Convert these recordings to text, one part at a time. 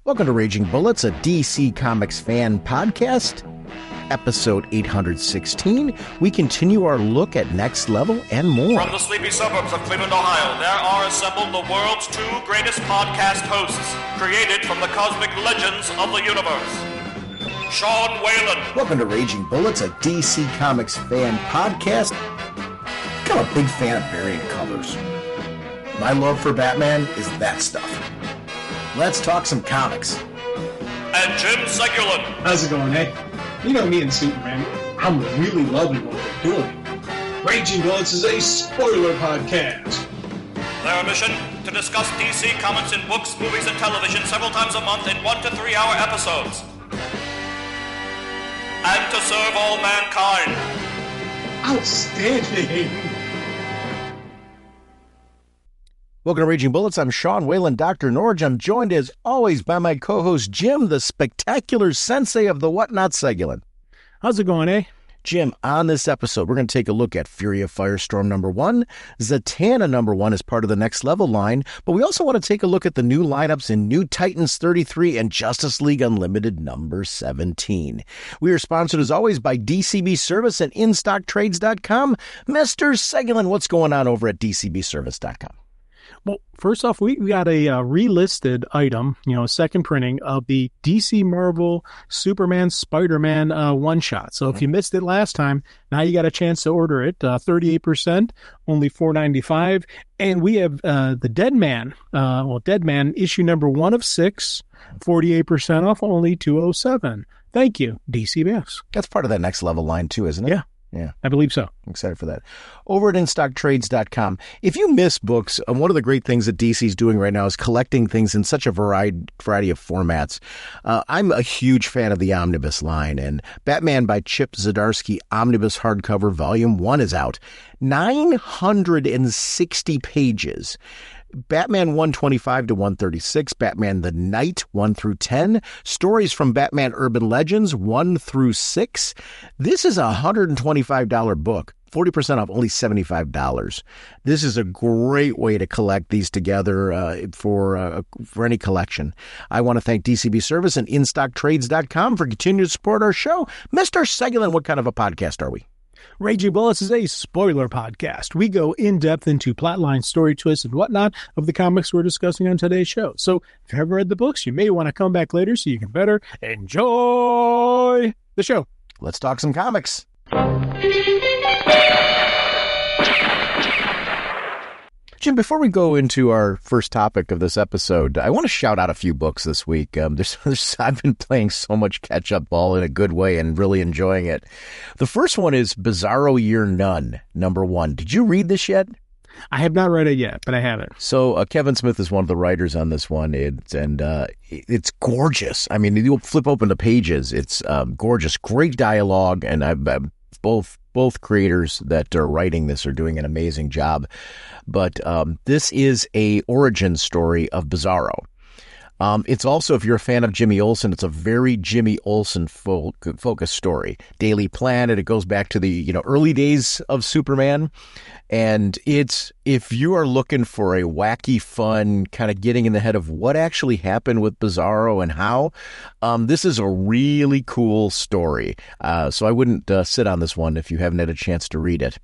Welcome to Raging Bullets, a DC Comics fan podcast, episode 816. We continue our look at Next Level and more. From the sleepy suburbs of Cleveland, Ohio, there are assembled the world's two greatest podcast hosts, created from the cosmic legends of the universe. Sean Whalen. Welcome to Raging Bullets, a DC Comics fan podcast. I'm a big fan of variant colors. My love for Batman is that stuff. Let's talk some comics. And Jim Segulin. How's it going, eh? You know me and Superman. I'm really loving what we're doing. Raging Bullets is a spoiler podcast. Their mission? To discuss DC comics in books, movies, and television several times a month in 1 to 3 hour episodes. And to serve all mankind. Outstanding. Welcome to Raging Bullets. I'm Sean Whalen, Dr. Norge. I'm joined as always by my co-host Jim, the spectacular sensei of the Whatnot Segulin. How's it going, eh? Jim, on this episode, we're going to take a look at Fury of Firestorm #1, Zatanna #1 as part of the Next Level line, but we also want to take a look at the new lineups in New Titans 33 and Justice League Unlimited #17. We are sponsored as always by DCB Service and InStockTrades.com. Mr. Segulin, what's going on over at DCBService.com? Well, first off, we got a relisted item, second printing of the DC Marvel Superman Spider-Man one-shot. So if you missed it last time, now you got a chance to order it. 38%, only $4.95. And we have the Dead Man issue #1 of 6, 48% off, only $207. Thank you, DCBS. That's part of that Next Level line too, isn't it? Yeah, I believe so. I'm excited for that. Over at InStockTrades.com, if you miss books, one of the great things that DC's doing right now is collecting things in such a variety of formats. I'm a huge fan of the Omnibus line, and Batman by Chip Zdarsky Omnibus Hardcover Volume 1 is out. 960 pages. Batman 125 to 136, Batman the Knight 1 through 10, stories from Batman Urban Legends 1 through 6. This is a $125 book. 40% off, only $75. This is a great way to collect these together for any collection. I want to thank DCB Service and InStockTrades.com for continuing to support our show. Mr. Segulin, what kind of a podcast are we? Raging Bullets is a spoiler podcast. We go in-depth into plotline, story twists, and whatnot of the comics we're discussing on today's show. So if you haven't read the books, you may want to come back later so you can better enjoy the show. Let's talk some comics. Jim, before we go into our first topic of this episode, I want to shout out a few books this week. I've been playing so much catch-up ball in a good way and really enjoying it. The first one is Bizarro Year None, #1. Did you read this yet? I have not read it yet, but I have it. So Kevin Smith is one of the writers on this one, it's gorgeous. I mean, you'll flip open the pages. It's gorgeous, great dialogue, and both creators that are writing this are doing an amazing job. But this is a origin story of Bizarro. It's also, if you're a fan of Jimmy Olsen, it's a very Jimmy Olsen focused story. Daily Planet, it goes back to the early days of Superman. And if you are looking for a wacky, fun, kind of getting in the head of what actually happened with Bizarro and how, this is a really cool story. So I wouldn't sit on this one if you haven't had a chance to read it.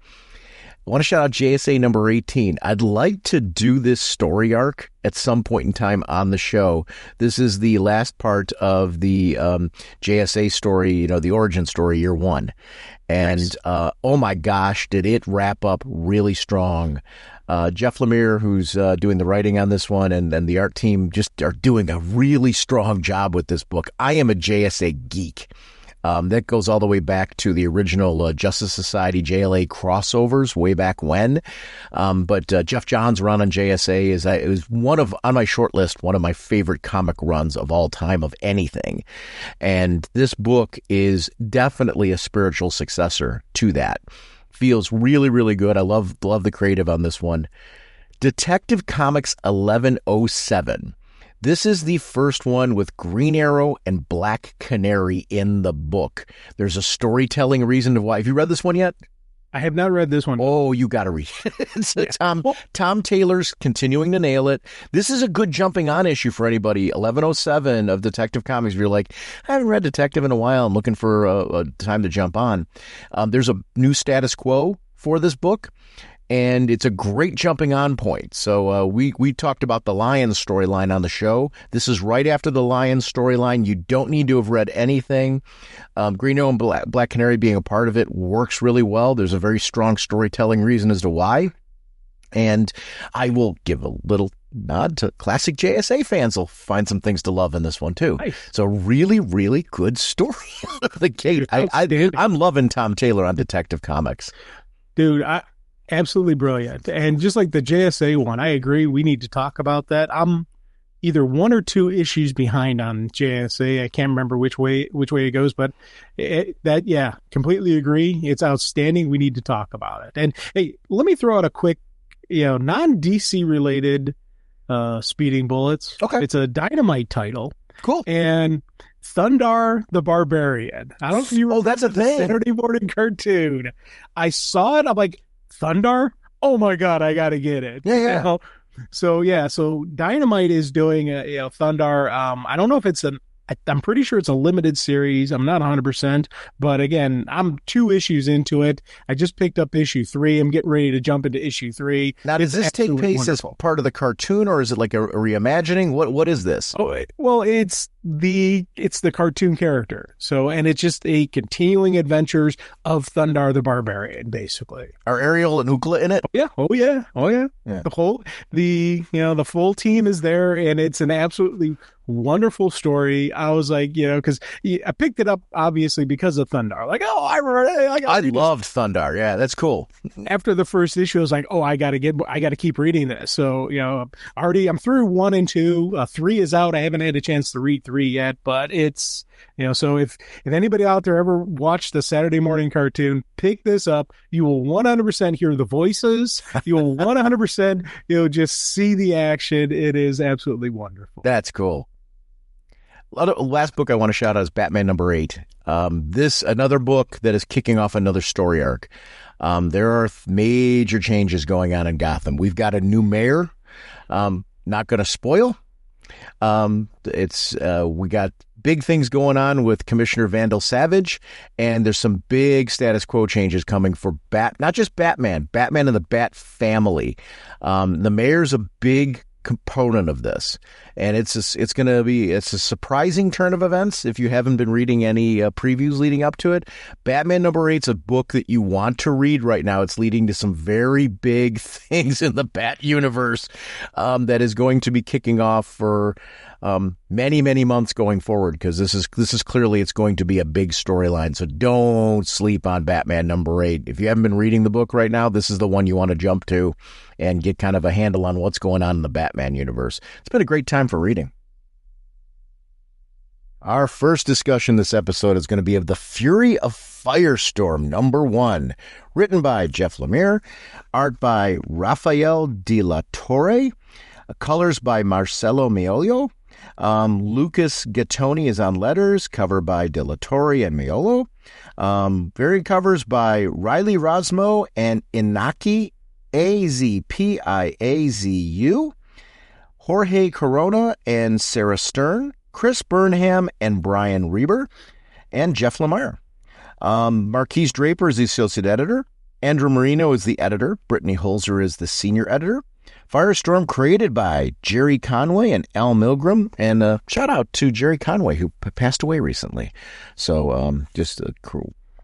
I want to shout out JSA #18. I'd like to do this story arc at some point in time on the show. This is the last part of the JSA story, the origin story, Year 1. And nice. Oh my gosh, did it wrap up really strong. Jeff Lemire, who's doing the writing on this one, and the art team just are doing a really strong job with this book. I am a JSA geek. That goes all the way back to the original Justice Society JLA crossovers way back when. But Jeff Johns' run on JSA is on my short list, one of my favorite comic runs of all time of anything. And this book is definitely a spiritual successor to that. Feels really, really good. I love the creative on this one. Detective Comics 1107. This is the first one with Green Arrow and Black Canary in the book. There's a storytelling reason to why. Have you read this one yet? I have not read this one. Oh, you got to read it. It's Tom Taylor's continuing to nail it. This is a good jumping on issue for anybody. 1107 of Detective Comics. If you're like, I haven't read Detective in a while, I'm looking for a time to jump on. There's a new status quo for this book, and it's a great jumping on point. So we talked about the Lion storyline on the show. This is right after the Lion storyline. You don't need to have read anything. Green Arrow and Black Canary being a part of it works really well. There's a very strong storytelling reason as to why. And I will give a little nod to classic JSA fans. Will find some things to love in this one too. Nice. So really, really good story out of the gate. I'm loving Tom Taylor on Detective Comics. Dude, absolutely brilliant. And just like the JSA one, I agree. We need to talk about that. I'm either one or two issues behind on JSA. I can't remember which way it goes, but completely agree. It's outstanding. We need to talk about it. And hey, let me throw out a quick, non-DC related speeding bullets. Okay. It's a Dynamite title. Cool. And Thundarr the Barbarian. I don't know if you remember. Oh, that's a thing. Saturday morning cartoon. I saw it. I'm like, Thundarr? Oh my God, I got to get it. Yeah. So Dynamite is doing Thundarr. I don't know if it's I'm pretty sure it's a limited series. I'm not 100%, but again, I'm 2 issues into it. I just picked up issue 3. I'm getting ready to jump into issue 3. Now, does this take place as part of the cartoon, or is it like a reimagining? What is this? Oh, well, it's the cartoon character. So, and it's just a continuing adventures of Thundarr the Barbarian, basically. Are Ariel and Ookla in it? Yeah. Oh yeah. Yeah. The full team is there, and it's an absolutely wonderful story. I was like, because I picked it up obviously because of Thundarr. Like, oh, I loved Thundarr. Yeah, that's cool. After the first issue, I was like, oh, I got to keep reading this. So, I'm through 1 and 2. 3 is out. I haven't had a chance to read 3 yet, but it's, so if anybody out there ever watched the Saturday morning cartoon, pick this up. You will 100% hear the voices. You will 100%, just see the action. It is absolutely wonderful. That's cool. Last book I want to shout out is Batman number 8. This another book that is kicking off another story arc. There are major changes going on in Gotham. We've got a new mayor. Not going to spoil. We got big things going on with Commissioner Vandal Savage, and there's some big status quo changes coming for not just Batman and the Bat family. The mayor's a big component of this, and it's a surprising turn of events. If you haven't been reading any previews leading up to it, Batman number 8's a book that you want to read right now. It's leading to some very big things in the Bat universe that is going to be kicking off for many, many months going forward, because this is clearly it's going to be a big storyline. So don't sleep on Batman number 8. If you haven't been reading the book right now, this is the one you want to jump to and get kind of a handle on what's going on in the Batman universe. It's been a great time for reading. Our first discussion this episode is going to be of the Fury of Firestorm number 1, written by Jeff Lemire, art by Rafael de la Torre, colors by Marcelo Miolo. Lucas Gattoni is on letters, cover by De La Torre and Miolo. Variant covers by Riley Rosmo and Inaki Azpiazu, Jorge Corona and Sarah Stern, Chris Burnham and Brian Reber, and Jeff Lemire. Marquise Draper is the associate editor. Andrew Marino is the editor. Brittany Holzer is the senior editor. Firestorm created by Jerry Conway and Al Milgram, and shout out to Jerry Conway, who passed away recently. So just a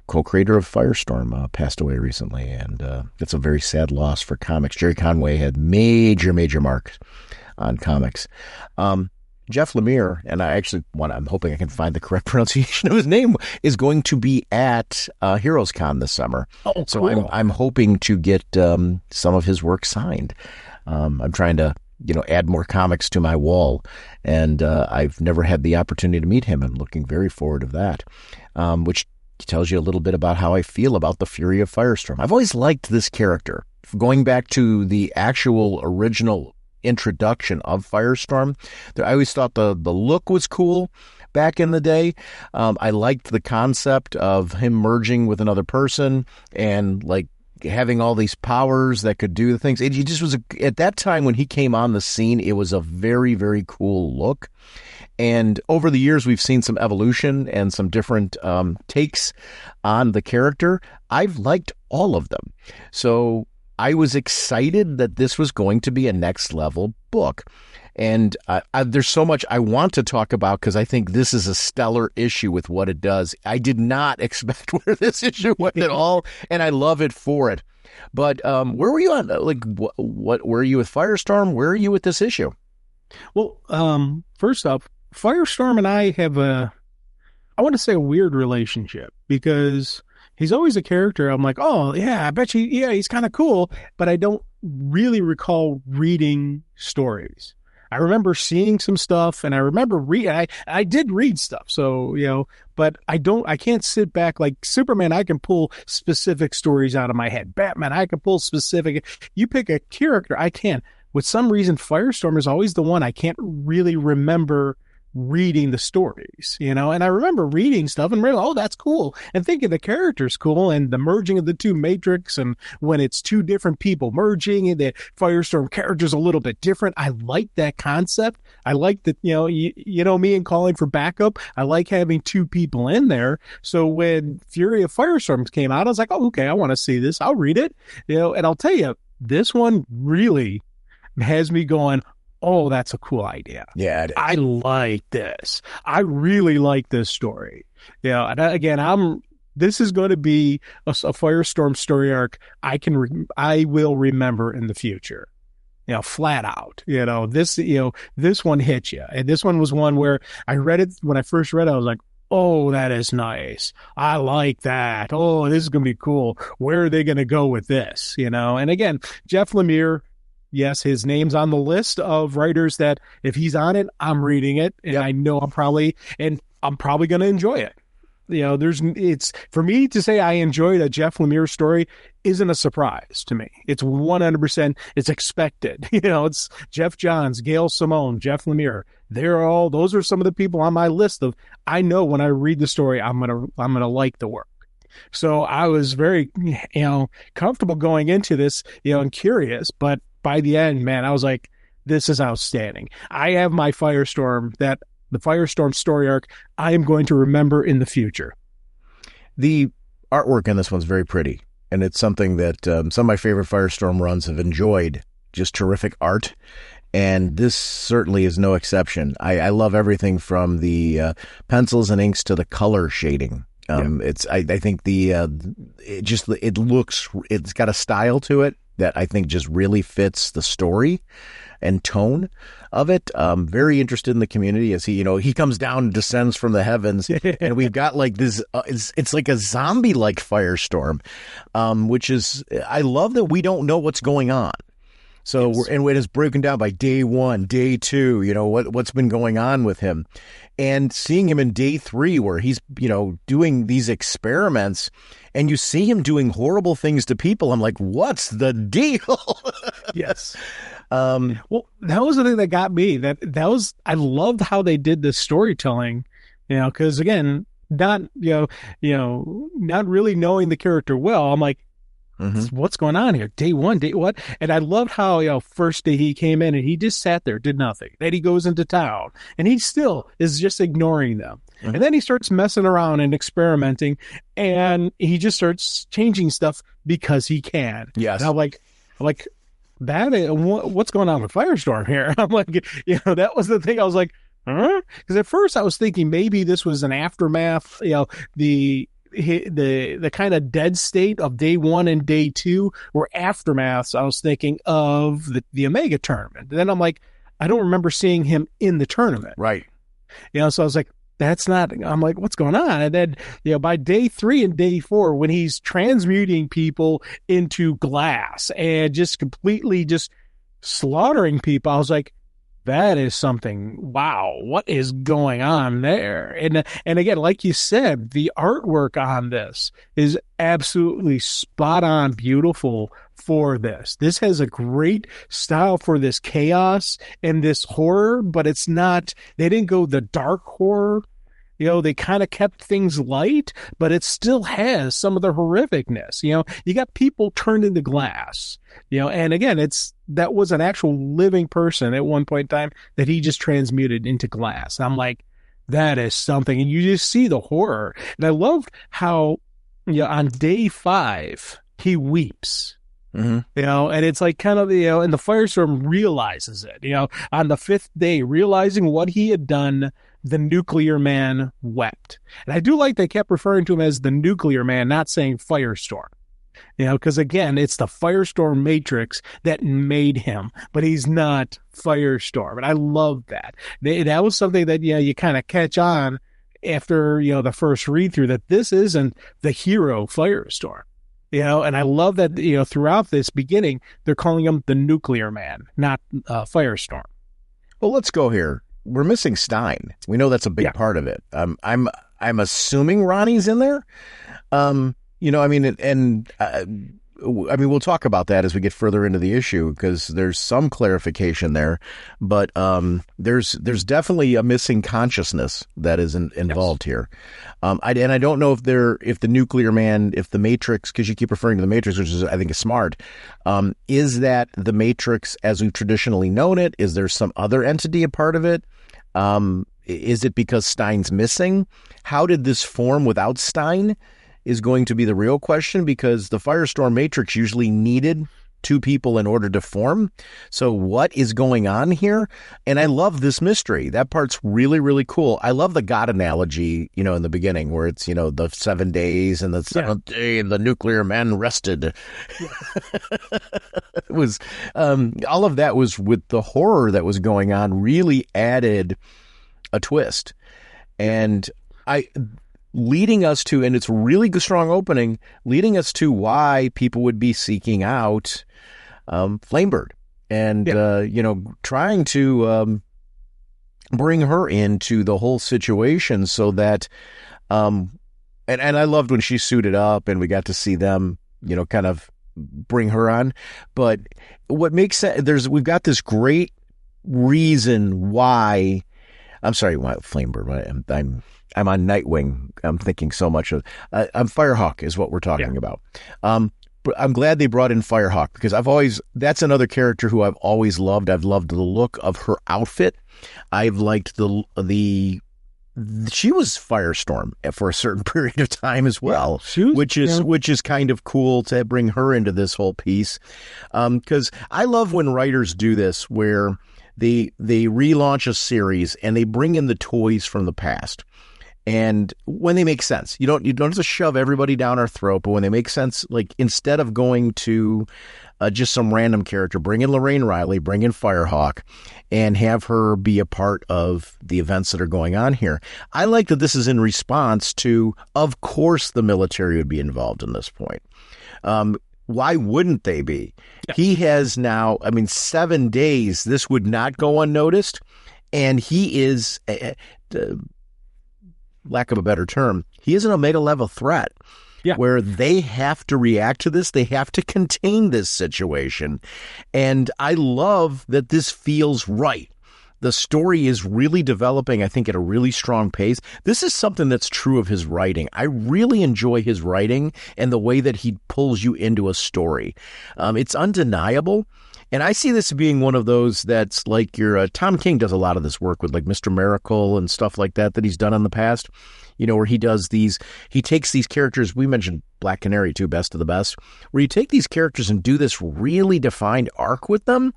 co-creator of Firestorm passed away recently, and it's a very sad loss for comics. Jerry Conway had major marks on comics. Jeff Lemire, and I'm hoping I can find the correct pronunciation of his name, is going to be at Heroes Con this summer. Oh, cool. So I'm hoping to get some of his work signed. I'm trying to, add more comics to my wall, and I've never had the opportunity to meet him. I'm looking very forward to that, which tells you a little bit about how I feel about the Fury of Firestorm. I've always liked this character. Going back to the actual original introduction of Firestorm, I always thought the look was cool back in the day. I liked the concept of him merging with another person and having all these powers that could do the things. It just was at that time when he came on the scene, it was a very, very cool look. And over the years, we've seen some evolution and some different takes on the character. I've liked all of them. So I was excited that this was going to be a next level book. And there's so much I want to talk about because I think this is a stellar issue with what it does. I did not expect where this issue went at all, and I love it for it. But where were you on? Like, what were you with Firestorm? Where are you with this issue? Well, first off, Firestorm and I have I want to say a weird relationship because he's always a character. I'm like, oh yeah, I bet you, yeah, he's kind of cool, but I don't really recall reading stories. I remember seeing some stuff, and I remember reading. I did read stuff, so but I can't sit back like Superman. I can pull specific stories out of my head. Batman, I can pull specific. You pick a character, I can. With some reason, Firestorm is always the one I can't really remember reading the stories, and I remember reading stuff and realizing, oh, that's cool, and thinking the character's cool, and the merging of the two Matrix, and when it's two different people merging, and the Firestorm character's a little bit different. I like that concept. I like that, me and calling for backup. I like having two people in there. So when Fury of Firestorm came out, I was like, oh, okay, I want to see this. I'll read it, and I'll tell you, this one really has me going, oh, that's a cool idea. Yeah, I like this. I really like this story. And again, this is going to be a Firestorm story arc I will remember in the future. Flat out. This one hit you. And this one was one where I read it, when I first read it, I was like, oh, that is nice. I like that. Oh, this is going to be cool. Where are they going to go with this? And again, Jeff Lemire, yes, his name's on the list of writers that if he's on it, I'm reading it, and I know I'm probably going to enjoy it. It's for me to say I enjoyed a Jeff Lemire story isn't a surprise to me. It's 100%. It's expected. It's Jeff Johns, Gail Simone, Jeff Lemire. Those are some of the people on my list of, I know when I read the story, I'm gonna like the work. So I was very, comfortable going into this, and curious, but by the end, man, I was like, this is outstanding. I have my Firestorm, the Firestorm story arc I am going to remember in the future. The artwork in this one's very pretty, and it's something that some of my favorite Firestorm runs have enjoyed. Just terrific art, and this certainly is no exception. I love everything from the pencils and inks to the color shading. I think it's got a style to it that I think just really fits the story and tone of it. Very interested in the community as he comes down and descends from the heavens, and we've got like this, it's like a zombie-like Firestorm, which is, I love that we don't know what's going on. So yes. It is broken down by day 1, day 2, what's been going on with him, and seeing him in day 3 where he's, doing these experiments, and you see him doing horrible things to people. I'm like, what's the deal? Yes. Well, that was the thing that got me. I loved how they did this storytelling, because again, not really knowing the character well. I'm like, what's going on here? Day 1, day what? And I loved how, first day he came in and he just sat there, did nothing. Then he goes into town and he still is just ignoring them. And then he starts messing around and experimenting, and he just starts changing stuff because he can. Yes. And I'm like, what's going on with Firestorm here? I'm like, that was the thing. I was like, huh? Because at first I was thinking maybe this was an aftermath, the kind of dead state of day 1 and day 2 were aftermaths. I was thinking of the Omega tournament. And then I'm like, I don't remember seeing him in the tournament. Right. So I was like, I'm like, what's going on? And then, by day 3 and day 4, when he's transmuting people into glass and just completely just slaughtering people, I was like, that is something. Wow, what is going on there? And again, like you said, the artwork on this is absolutely spot on, beautiful for this. This has a great style for this chaos and this horror, but it's not. They didn't go the dark horror. They kind of kept things light, but it still has some of the horrificness. You got people turned into glass, and again, that was an actual living person at one point in time that he just transmuted into glass. I'm like, that is something. And you just see the horror. And I loved how, on day 5, he weeps. Mm-hmm. And it's like kind of, and the Firestorm realizes it, on the 5th day, realizing what he had done, the nuclear man wept. And I do like they kept referring to him as the nuclear man, not saying Firestorm, because again, it's the Firestorm Matrix that made him, but he's not Firestorm. And I love that. That was something that, you kind of catch on after, the first read through, that this isn't the hero Firestorm. And I love that, throughout this beginning, they're calling him the nuclear man, not Firestorm. Well, let's go here. We're missing Stein. We know that's a big part of it. I'm assuming Ronnie's in there. We'll talk about that as we get further into the issue, because there's some clarification there, but there's definitely a missing consciousness that is involved here. I don't know if the nuclear man, if the Matrix, because you keep referring to the Matrix, which is, I think, is smart. Is that the Matrix as we've traditionally known it? Is there some other entity a part of it? Is it because Stein's missing? How did this form without Stein is going to be the real question, because the Firestorm Matrix usually needed 2 people in order to form. So what is going on here? And I love this mystery. That part's really, really cool. I love the God analogy, in the beginning, where it's, the 7 days and the 7th day the nuclear man rested. It was, all of that was with the horror that was going on, really added a twist. And leading us to, and it's a really strong opening, leading us to why people would be seeking out Flamebird and, trying to bring her into the whole situation so that, and I loved when she suited up and we got to see them, kind of bring her on. But what makes sense, we've got this great reason why, why Flamebird, I'm on Nightwing. I'm thinking so much of. I'm Firehawk is what we're talking about. But I'm glad they brought in Firehawk, because that's another character who I've always loved. I've loved the look of her outfit. I've liked she was Firestorm for a certain period of time as well, which is kind of cool to bring her into this whole piece. Because I love when writers do this, where they relaunch a series and they bring in the toys from the past. And when they make sense, you don't have to shove everybody down our throat, but when they make sense, like instead of going to just some random character, bring in Lorraine Riley, bring in Firehawk, and have her be a part of the events that are going on here. I like that this is in response to, of course, the military would be involved in this point. Why wouldn't they be? Yeah. He has now, 7 days, this would not go unnoticed. And he is, lack of a better term, he is an Omega level threat. Yeah. Where they have to react to this. They have to contain this situation. And I love that this feels right. The story is really developing, I think, at a really strong pace. This is something that's true of his writing. I really enjoy his writing and the way that he pulls you into a story. It's undeniable. And I see this being one of those that's like your Tom King does a lot of this work with like Mr. Miracle and stuff like that he's done in the past, where he takes these characters. We mentioned Black Canary too, Best of the Best, where you take these characters and do this really defined arc with them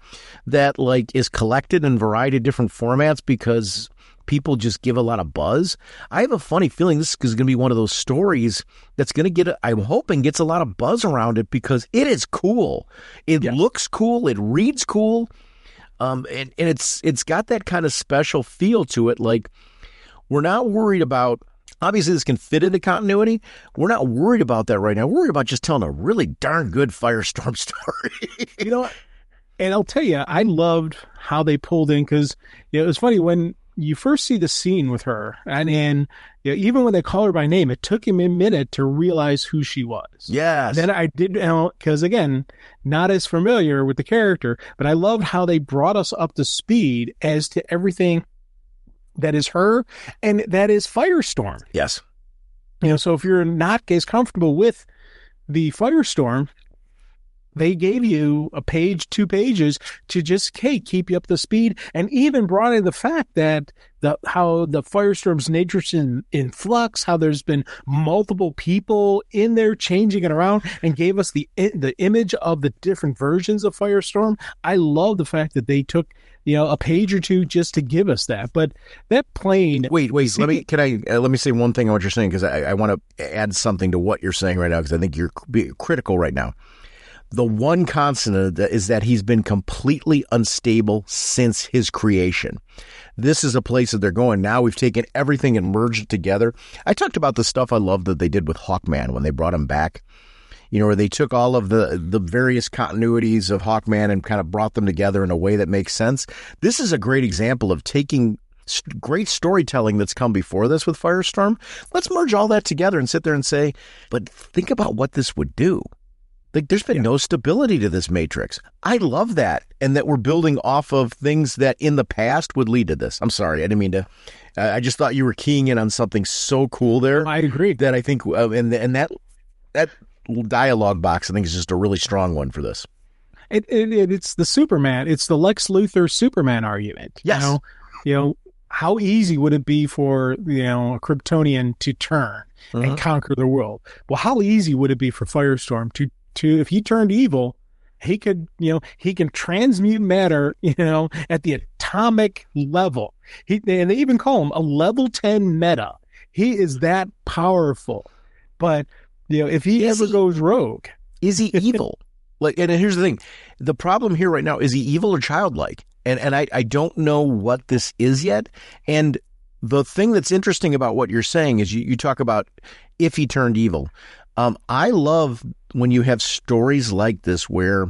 that like is collected in a variety of different formats because people just give a lot of buzz. I have a funny feeling this is going to be one of those stories that's going to get, I'm hoping, gets a lot of buzz around it because it is cool. It looks cool. It reads cool. And it's got that kind of special feel to it. Like, we're not worried about, obviously this can fit into continuity. We're not worried about that right now. We're worried about just telling a really darn good Firestorm story. You know what? And I'll tell you, I loved how they pulled in because it was funny when you first see the scene with her, and even when they call her by name, it took him a minute to realize who she was. Yes. Then I did, because again, not as familiar with the character, but I loved how they brought us up to speed as to everything that is her, and that is Firestorm. Yes. So if you're not as comfortable with the Firestorm, they gave you a page, 2 pages to just, keep you up to speed, and even brought in the fact that how the Firestorm's nature's in flux, how there's been multiple people in there changing it around, and gave us the image of the different versions of Firestorm. I love the fact that they took a page or 2 just to give us that. But that plane. Wait. Let me say one thing on what you're saying, because I want to add something to what you're saying right now, because I think you're critical right now. The one constant is that he's been completely unstable since his creation. This is a place that they're going. Now we've taken everything and merged it together. I talked about the stuff I love that they did with Hawkman when they brought him back. Where they took all of the various continuities of Hawkman and kind of brought them together in a way that makes sense. This is a great example of taking great storytelling that's come before this with Firestorm. Let's merge all that together and sit there and say, but think about what this would do. Like, there's been no stability to this matrix. I love that. And that we're building off of things that in the past would lead to this. I'm sorry. I didn't mean to. I just thought you were keying in on something so cool there. I agree. That I think, and that dialogue box, I think, is just a really strong one for this. It's the Superman. It's the Lex Luthor Superman argument. Yes. How easy would it be for, a Kryptonian to turn and conquer the world? Well, how easy would it be for Firestorm to if he turned evil, he could, he can transmute matter, at the atomic level. And they even call him a level 10 meta. He is that powerful. But, if he ever goes rogue. Is he evil? And here's the thing. The problem here right now, is he evil or childlike? And I don't know what this is yet. And the thing that's interesting about what you're saying is you talk about if he turned evil. I love when you have stories like this where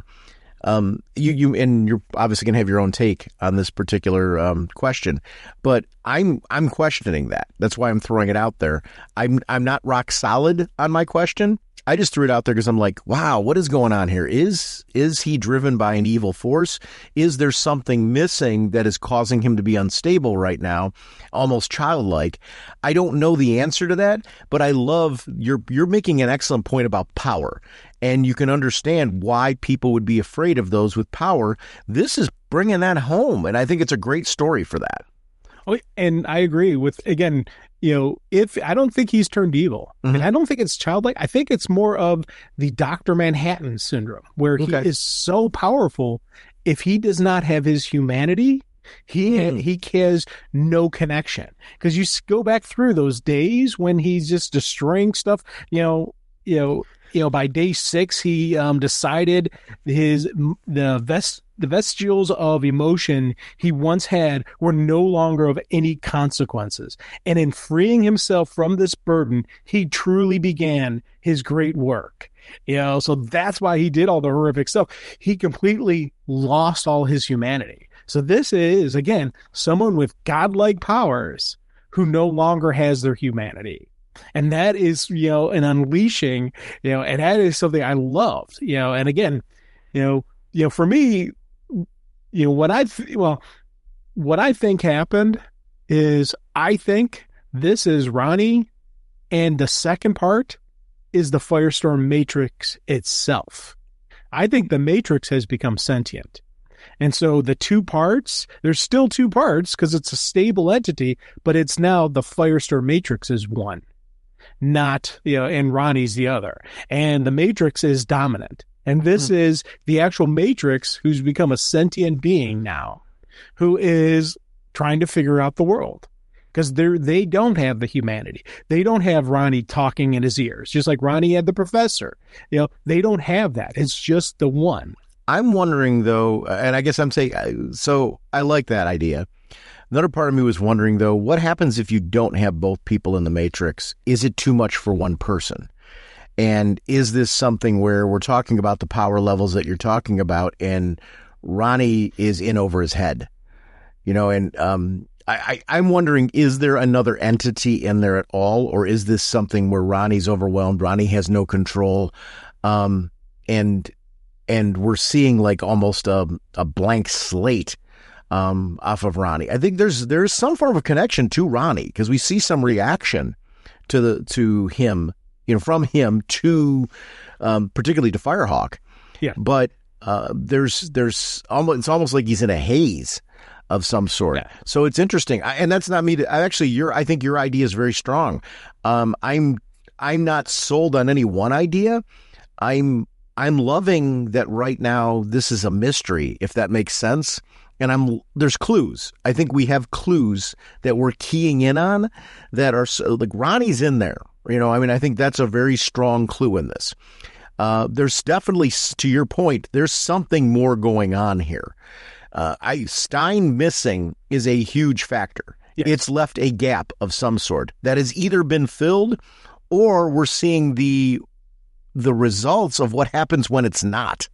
you and you're obviously going to have your own take on this particular question, but I'm questioning that. That's why I'm throwing it out there. I'm not rock solid on my question. I just threw it out there because I'm like, wow, what is going on here? Is he driven by an evil force? Is there something missing that is causing him to be unstable right now, almost childlike? I don't know the answer to that, but I love you're making an excellent point about power, and you can understand why people would be afraid of those with power. This is bringing that home, and I think it's a great story for that. Oh, and I agree with, again, if I don't think he's turned evil, and I don't think it's childlike. I think it's more of the Dr. Manhattan syndrome, where he is so powerful. If he does not have his humanity, he has no connection. Because you go back through those days when he's just destroying stuff, by day 6, he decided the vestigials of emotion he once had were no longer of any consequences. And in freeing himself from this burden, he truly began his great work. So that's why he did all the horrific stuff. He completely lost all his humanity. So this is, again, someone with godlike powers who no longer has their humanity. And that is, an unleashing, and that is something I loved, and again, for me, what I think happened is I think this is Ronnie, and the second part is the Firestorm Matrix itself. I think the Matrix has become sentient. And so the 2 parts, there's still 2 parts because it's a stable entity, but it's now the Firestorm Matrix is one. Not, and Ronnie's the other. And the Matrix is dominant. And this is the actual Matrix who's become a sentient being now, who is trying to figure out the world. Because they don't have the humanity. They don't have Ronnie talking in his ears, just like Ronnie had the professor. They don't have that. It's just the one. I'm wondering, though, and I guess I'm saying, so I like that idea. Another part of me was wondering, though, what happens if you don't have both people in the Matrix? Is it too much for one person? And is this something where we're talking about the power levels that you're talking about, and Ronnie is in over his head? And I'm wondering, is there another entity in there at all? Or is this something where Ronnie's overwhelmed, Ronnie has no control, and we're seeing like almost a blank slate off of Ronnie. I think there's some form of connection to Ronnie because we see some reaction to him, from him to particularly to Firehawk. Yeah. But it's almost like he's in a haze of some sort. Yeah. So it's interesting. And that's not me. I think your idea is very strong. I'm not sold on any one idea. I'm loving that right now. This is a mystery, if that makes sense. And there's clues. I think we have clues that we're keying in on that are like Ronnie's in there. I think that's a very strong clue in this. There's definitely, to your point, there's something more going on here. Stein missing is a huge factor. Yes. It's left a gap of some sort that has either been filled or we're seeing the results of what happens when it's not.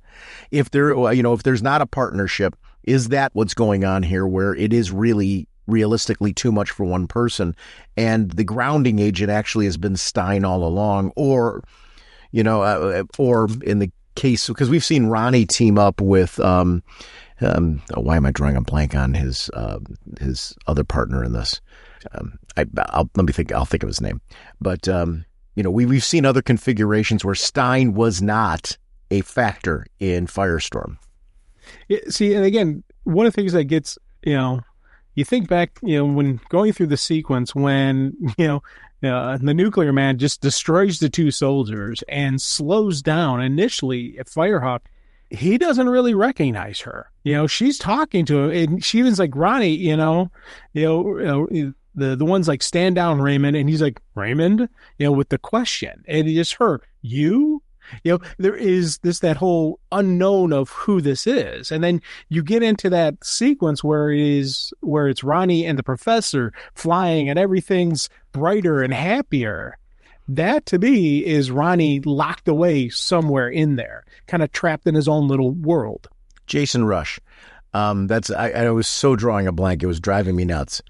If there's not a partnership, is that what's going on here where it is really realistically too much for one person and the grounding agent actually has been Stein all along, or in the case, because we've seen Ronnie team up with why am I drawing a blank on his other partner in this? I'll think of his name. But we've seen other configurations where Stein was not a factor in Firestorm. Yeah, see, and again, one of the things that gets, you think back, when going through the sequence when, the nuclear man just destroys the two soldiers and slows down initially at Firehawk, he doesn't really recognize her. She's talking to him and she was like, Ronnie, the ones like, stand down, Raymond. And he's like, Raymond, with the question. And it's just her, you? There is that whole unknown of who this is. And then you get into that sequence where it's Ronnie and the professor flying and everything's brighter and happier. That to me is Ronnie locked away somewhere in there, kind of trapped in his own little world. Jason Rush. I was so drawing a blank. It was driving me nuts.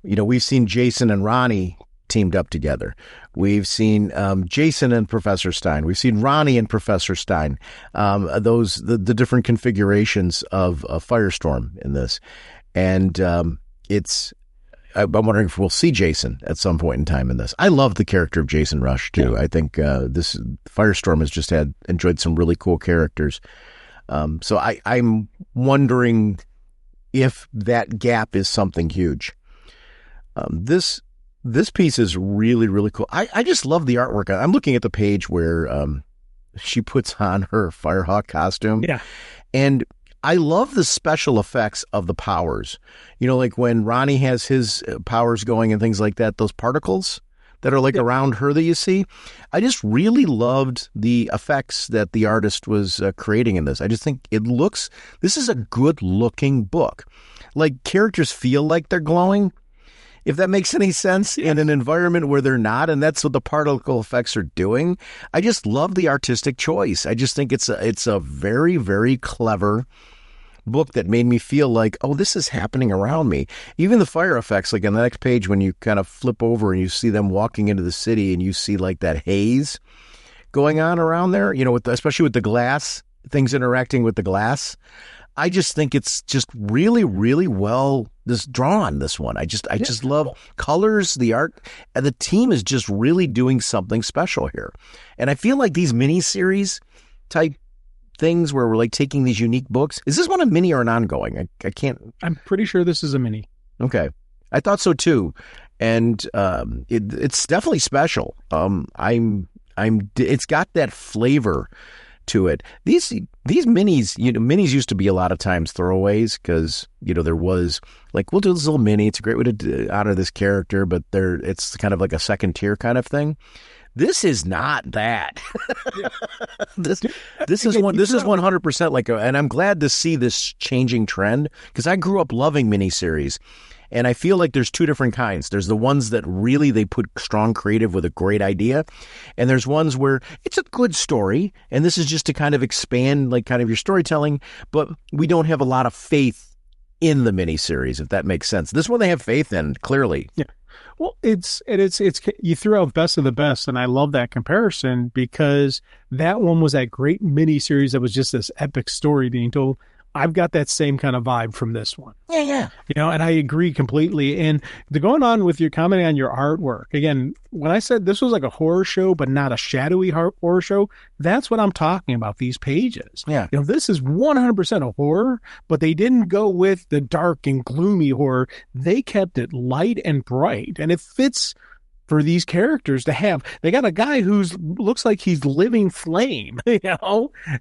We've seen Jason and Ronnie teamed up together. We've seen Jason and Professor Stein. We've seen Ronnie and Professor Stein. The different configurations of Firestorm in this, and I'm wondering if we'll see Jason at some point in time in this. I love the character of Jason Rush too. Yeah. I think this Firestorm has just enjoyed some really cool characters. So I'm wondering if that gap is something huge. This piece is really, really cool. I just love the artwork. I'm looking at the page where she puts on her Firehawk costume. Yeah. And I love the special effects of the powers. Like when Ronnie has his powers going and things like that, those particles that are like around her that you see. I just really loved the effects that the artist was creating in this. I just think this is a good looking book. Like characters feel like they're glowing, if that makes any sense, in an environment where they're not, and that's what the particle effects are doing. I just love the artistic choice. I just think it's a very, very clever book that made me feel like, oh, this is happening around me. Even the fire effects, like on the next page when you kind of flip over and you see them walking into the city and you see like that haze going on around there, especially with the glass, things interacting with the glass. I just think it's just really, really well drawn, this one. I just love colors, the art, and the team is just really doing something special here. And I feel like these miniseries type things where we're like taking these unique books. Is this one a mini or an ongoing? I can't. I'm pretty sure this is a mini. Okay. I thought so too. And it's definitely special. It's got that flavor to it. These minis, minis used to be a lot of times throwaways because, there was like, we'll do this little mini. It's a great way to honor this character, but it's kind of like a second tier kind of thing. This is not that. This is 100% like and I'm glad to see this changing trend because I grew up loving miniseries. And I feel like there's two different kinds. There's the ones that really they put strong creative with a great idea. And there's ones where it's a good story. And this is just to kind of expand like kind of your storytelling. But we don't have a lot of faith in the miniseries, if that makes sense. This one they have faith in, clearly. Yeah. Well, it's you threw out best of the best. And I love that comparison because that one was that great miniseries that was just this epic story being told. I've got that same kind of vibe from this one. Yeah. And I agree completely. And going on with your commenting on your artwork, again, when I said this was like a horror show, but not a shadowy horror show, that's what I'm talking about, these pages. Yeah. This is 100% a horror, but they didn't go with the dark and gloomy horror. They kept it light and bright, and it fits for these characters to have. They got a guy who's looks like he's living flame.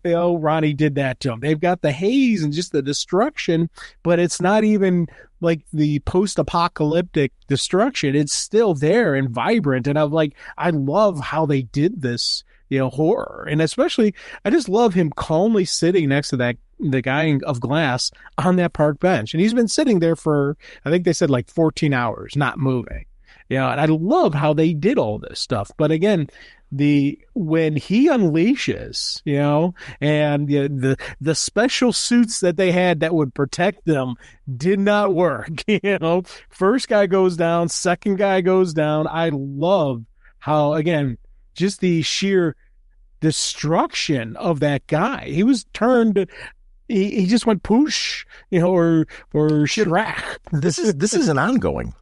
Ronnie did that to him. They've got the haze and just the destruction, but it's not even like the post-apocalyptic destruction. It's still there and vibrant. And I love how they did this, horror. And especially, I just love him calmly sitting next to the guy of glass on that park bench. And he's been sitting there for, I think they said 14 hours, not moving. And I love how they did all this stuff. But again, when he unleashes, and the special suits that they had that would protect them did not work. First guy goes down, second guy goes down. I love how, again, just the sheer destruction of that guy. He was turned. He just went poosh, or Shrek. This is an ongoing.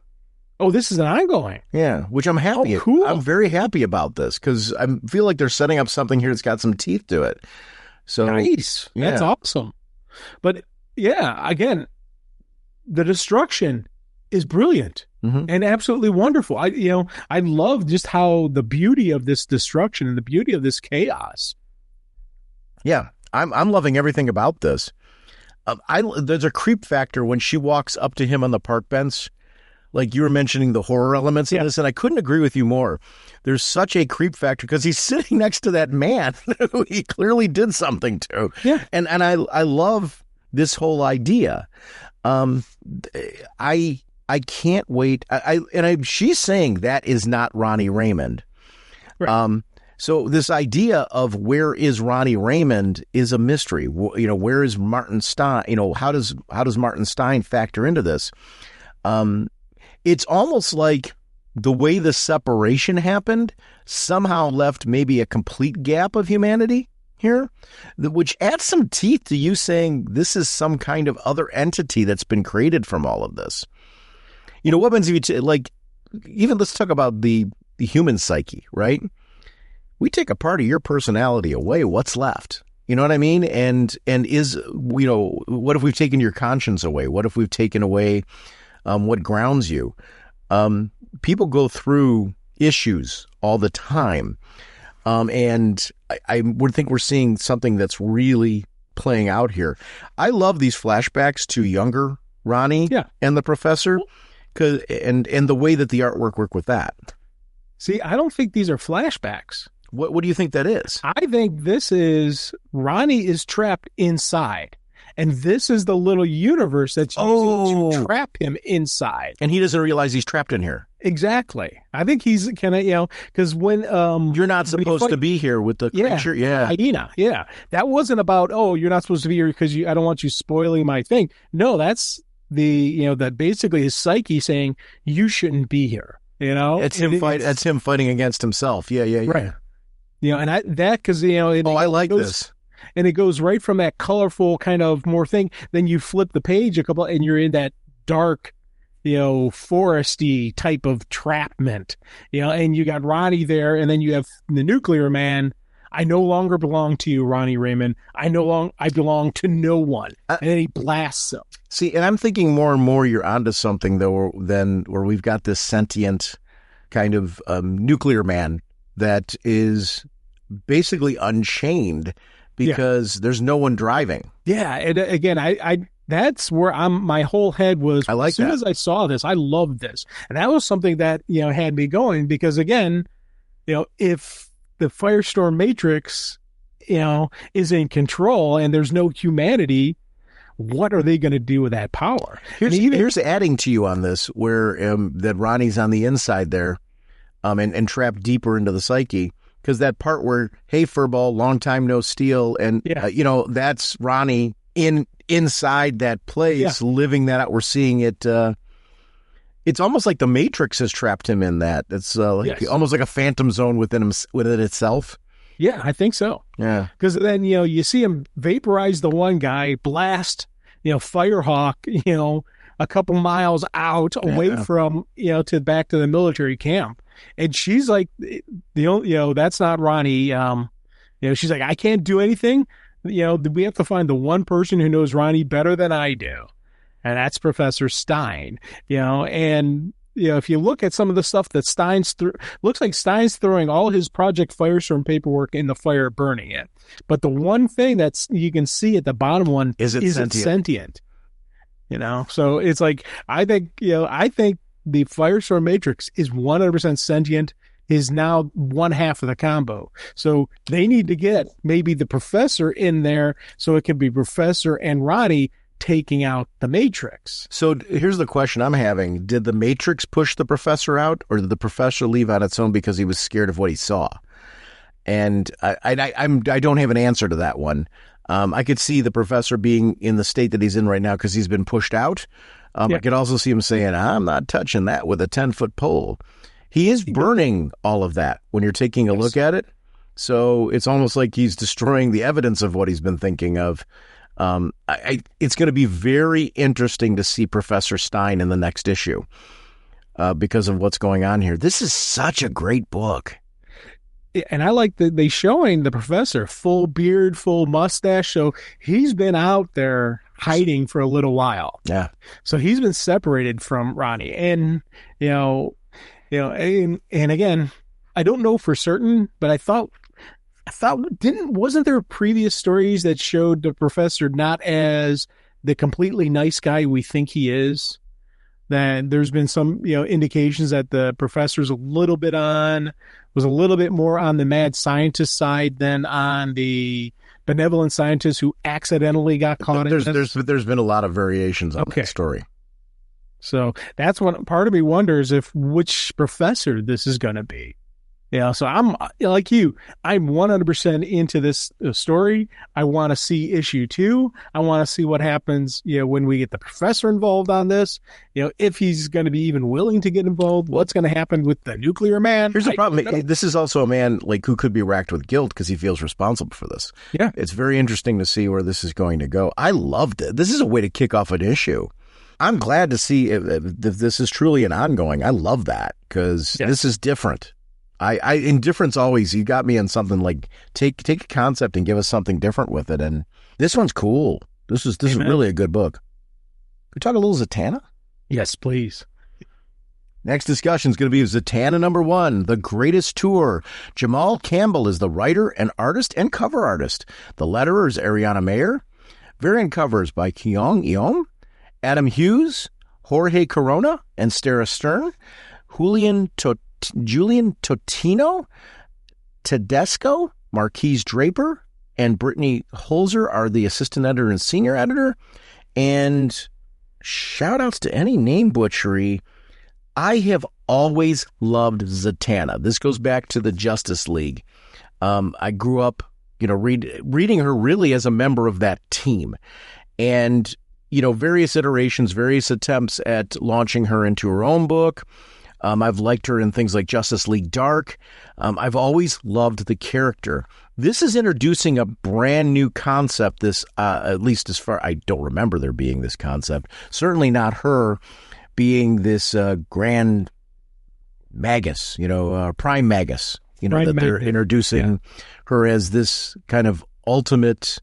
Oh, this is an ongoing. Yeah, which I'm happy. Oh, cool. I'm very happy about this because I feel like they're setting up something here that's got some teeth to it. So nice. Yeah. That's awesome. But yeah, again, the destruction is brilliant and absolutely wonderful. I love just how the beauty of this destruction and the beauty of this chaos. Yeah, I'm loving everything about this. There's a creep factor when she walks up to him on the park bench. Like you were mentioning the horror elements of this, and I couldn't agree with you more. There's such a creep factor because he's sitting next to that man who he clearly did something to. Yeah. And I love this whole idea. I can't wait. She's saying that is not Ronnie Raymond. Right. So this idea of where is Ronnie Raymond is a mystery. Where is Martin Stein? How does Martin Stein factor into this? It's almost like the way the separation happened somehow left maybe a complete gap of humanity here, which adds some teeth to you saying this is some kind of other entity that's been created from all of this. What happens if you even let's talk about the human psyche, right? We take a part of your personality away. What's left? You know what I mean? And is, what if we've taken your conscience away? What if we've taken away what grounds you? People go through issues all the time. And I would think we're seeing something that's really playing out here. I love these flashbacks to younger Ronnie and the professor and the way that the artwork worked with that. See, I don't think these are flashbacks. What do you think that is? I think this is Ronnie is trapped inside. And this is the little universe that's using to trap him inside. And he doesn't realize he's trapped in here. Exactly. I think he's kind of, because when... you're not supposed to be here with the creature. Yeah. Hyena. Yeah. That wasn't about, you're not supposed to be here because I don't want you spoiling my thing. No, that's that basically his psyche saying, you shouldn't be here. It's him that's him fighting against himself. Yeah. Right. And because, I like this. And it goes right from that colorful kind of more thing. Then you flip the page and you're in that dark, foresty type of trapment, and you got Ronnie there. And then you have the nuclear man. I no longer belong to you, Ronnie Raymond. I belong to no one. And then he blasts him. See, and I'm thinking more and more you're onto something though, where we've got this sentient kind of nuclear man that is basically unchained. Because there's no one driving. Yeah, and again, I that's where my whole head was. I like as soon as I saw this, I loved this, and that was something that had me going. Because again, if the Firestorm Matrix, is in control and there's no humanity, what are they going to do with that power? Here's adding to you on this, where that Ronnie's on the inside there, and trapped deeper into the psyche. Because that part where, hey, Furball, long time no steal. And, that's Ronnie inside that place, living that out. We're seeing it. It's almost like the Matrix has trapped him in that. It's almost like a phantom zone within itself. Yeah, I think so. Yeah. Because then, you see him vaporize the one guy, blast, Firehawk, a couple miles out away from, to back to the military camp. And she's like, that's not Ronnie. She's like, I can't do anything. We have to find the one person who knows Ronnie better than I do. And that's Professor Stein, and if you look at some of the stuff that looks like Stein's throwing all his Project Firestorm paperwork in the fire, burning it. But the one thing you can see at the bottom one is it sentient. So it's like, I think the Firestorm Matrix is 100% sentient, is now one half of the combo. So they need to get maybe the professor in there so it can be Professor and Ronnie taking out the Matrix. So here's the question I'm having. Did the Matrix push the professor out, or did the professor leave on its own because he was scared of what he saw? And I don't have an answer to that one. I could see the professor being in the state that he's in right now because he's been pushed out. I could also see him saying, I'm not touching that with a 10-foot pole. He is burning all of that when you're taking a look at it. So it's almost like he's destroying the evidence of what he's been thinking of. It's going to be very interesting to see Professor Stein in the next issue because of what's going on here. This is such a great book. And I like that they showing the professor full beard, full mustache. So he's been out there hiding for a little while. Yeah. So he's been separated from Ronnie. And, and again, I don't know for certain, but I thought wasn't there previous stories that showed the professor not as the completely nice guy we think he is? That there's been some, indications that the professor's was a little bit more on the mad scientist side than on the benevolent scientist who accidentally got caught in this. There's been a lot of variations on that story. So that's what part of me wonders which professor this is going to be. So I'm like you. I'm 100% into this story. I want to see issue 2. I want to see what happens, when we get the professor involved on this. If he's going to be even willing to get involved. What's going to happen with the nuclear man? Here's the problem. This is also a man who could be racked with guilt because he feels responsible for this. Yeah, it's very interesting to see where this is going to go. I loved it. This is a way to kick off an issue. I'm glad to see if this is truly an ongoing. I love that because this is different. Indifference always, you got me on something like take a concept and give us something different with it. And this one's cool. This is really a good book. Can we talk a little Zatanna? Yes, please. Next discussion is going to be Zatanna #1, The Greatest Tour. Jamal Campbell is the writer and artist and cover artist. The letterer is Ariana Mayer. Variant covers by Kyung Eom, Adam Hughes, Jorge Corona, and Stara Stern. Julian Totino, Tedesco, Marquise Draper, and Brittany Holzer are the assistant editor and senior editor. And shout outs to any name butchery. I have always loved Zatanna. This goes back to the Justice League. I grew up, reading her really as a member of that team. And, various iterations, various attempts at launching her into her own book. I've liked her in things like Justice League Dark. I've always loved the character. This is introducing a brand new concept. This, at least as far, I don't remember there being this concept. Certainly not her being this grand magus, prime magus. They're introducing her as this kind of ultimate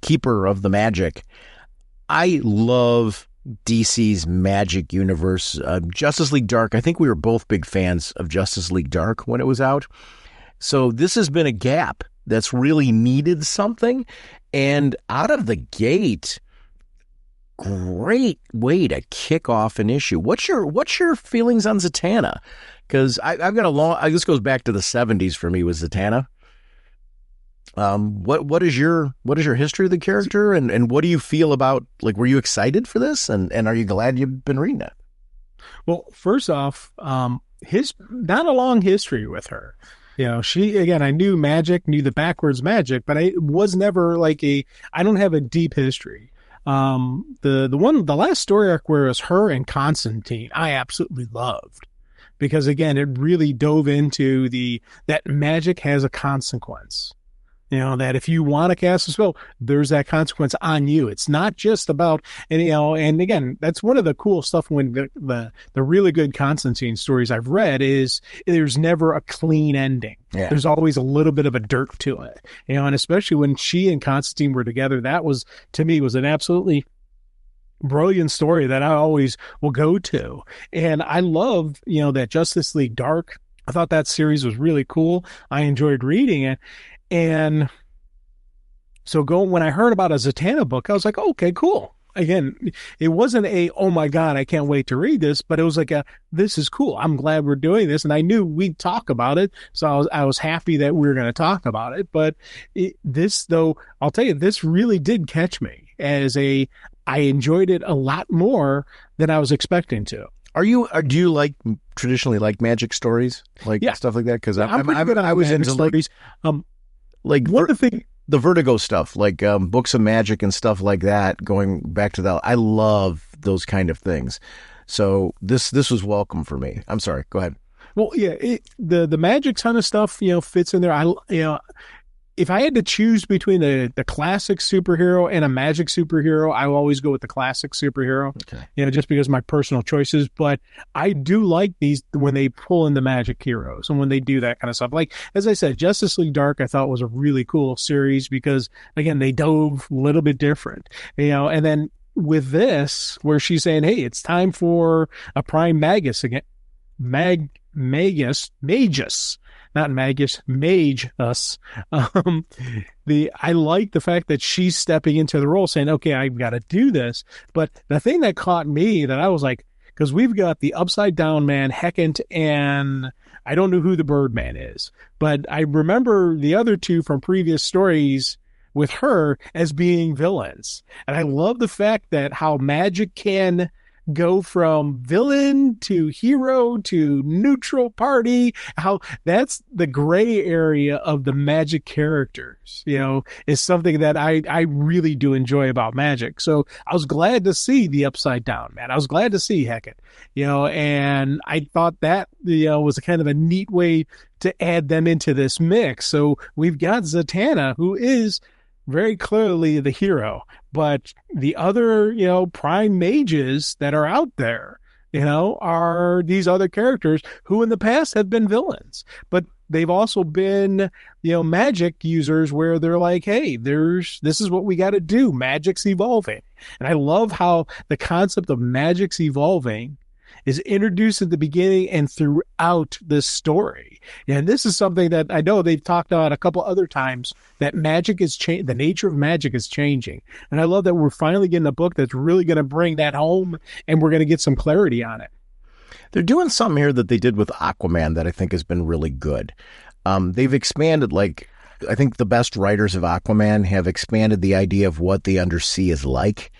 keeper of the magic. I love DC's magic universe. Justice League Dark, I think we were both big fans of Justice League Dark when it was out. So this has been a gap that's really needed something. And out of the gate, great way to kick off an issue. What's your feelings on Zatanna? Because I've got this goes back to the 70s for me with Zatanna. What is your history of the character, and what do you feel about, were you excited for this, and are you glad you've been reading it? Well, first off, not a long history with her. She, again, I knew the backwards magic, but I was never I don't have a deep history. The last story arc where it was her and Constantine, I absolutely loved. because again, it really dove into that magic has a consequence. That if you want to cast a spell, there's that consequence on you. It's not just about, and again, that's one of the cool stuff when the really good Constantine stories I've read is there's never a clean ending. Yeah. There's always a little bit of a dirt to it, and especially when she and Constantine were together, that was, to me, was an absolutely brilliant story that I always will go to. And I love, that Justice League Dark. I thought that series was really cool. I enjoyed reading it. And so when I heard about a Zatanna book, I was like, okay, cool. Again, it wasn't oh my God, I can't wait to read this, but it was like this is cool. I'm glad we're doing this. And I knew we'd talk about it. So I was happy that we were going to talk about it. But this, though, I'll tell you, this really did catch me I enjoyed it a lot more than I was expecting to. Do you traditionally like magic stories? Stuff like that? Because I'm pretty good on was magic into stories. The Vertigo stuff, books of magic and stuff like that, going back to that. I love those kind of things. So this was welcome for me. I'm sorry. Go ahead. Well, yeah, the magic ton of stuff, fits in there. If I had to choose between the classic superhero and a magic superhero, I will always go with the classic superhero. Okay. Just because of my personal choices. But I do like these when they pull in the magic heroes and when they do that kind of stuff. Like, as I said, Justice League Dark, I thought was a really cool series because, again, they dove a little bit different. And then with this, where she's saying, hey, it's time for a Prime Magus again. Magus. Not Magus, Mage us. I like the fact that she's stepping into the role saying, okay, I've got to do this. But the thing that caught me that I was like, because we've got the Upside Down Man, Hecate, and I don't know who the Birdman is, but I remember the other two from previous stories with her as being villains. And I love the fact that how magic can go from villain to hero to neutral party, how that's the gray area of the magic characters, is something that I really do enjoy about magic. So I was glad to see the Upside Down Man. I was glad to see Hecate, and I thought that, was a kind of a neat way to add them into this mix. So we've got Zatanna, who is very clearly the hero, but the other, prime mages that are out there, are these other characters who in the past have been villains, but they've also been, magic users where they're like, hey, this is what we got to do. Magic's evolving. And I love how the concept of magic's evolving is introduced at the beginning and throughout this story. And this is something that I know they've talked about a couple other times, that magic is the nature of magic is changing. And I love that we're finally getting a book that's really going to bring that home and we're going to get some clarity on it. They're doing something here that they did with Aquaman that I think has been really good. They've expanded, I think the best writers of Aquaman have expanded the idea of what the undersea is like.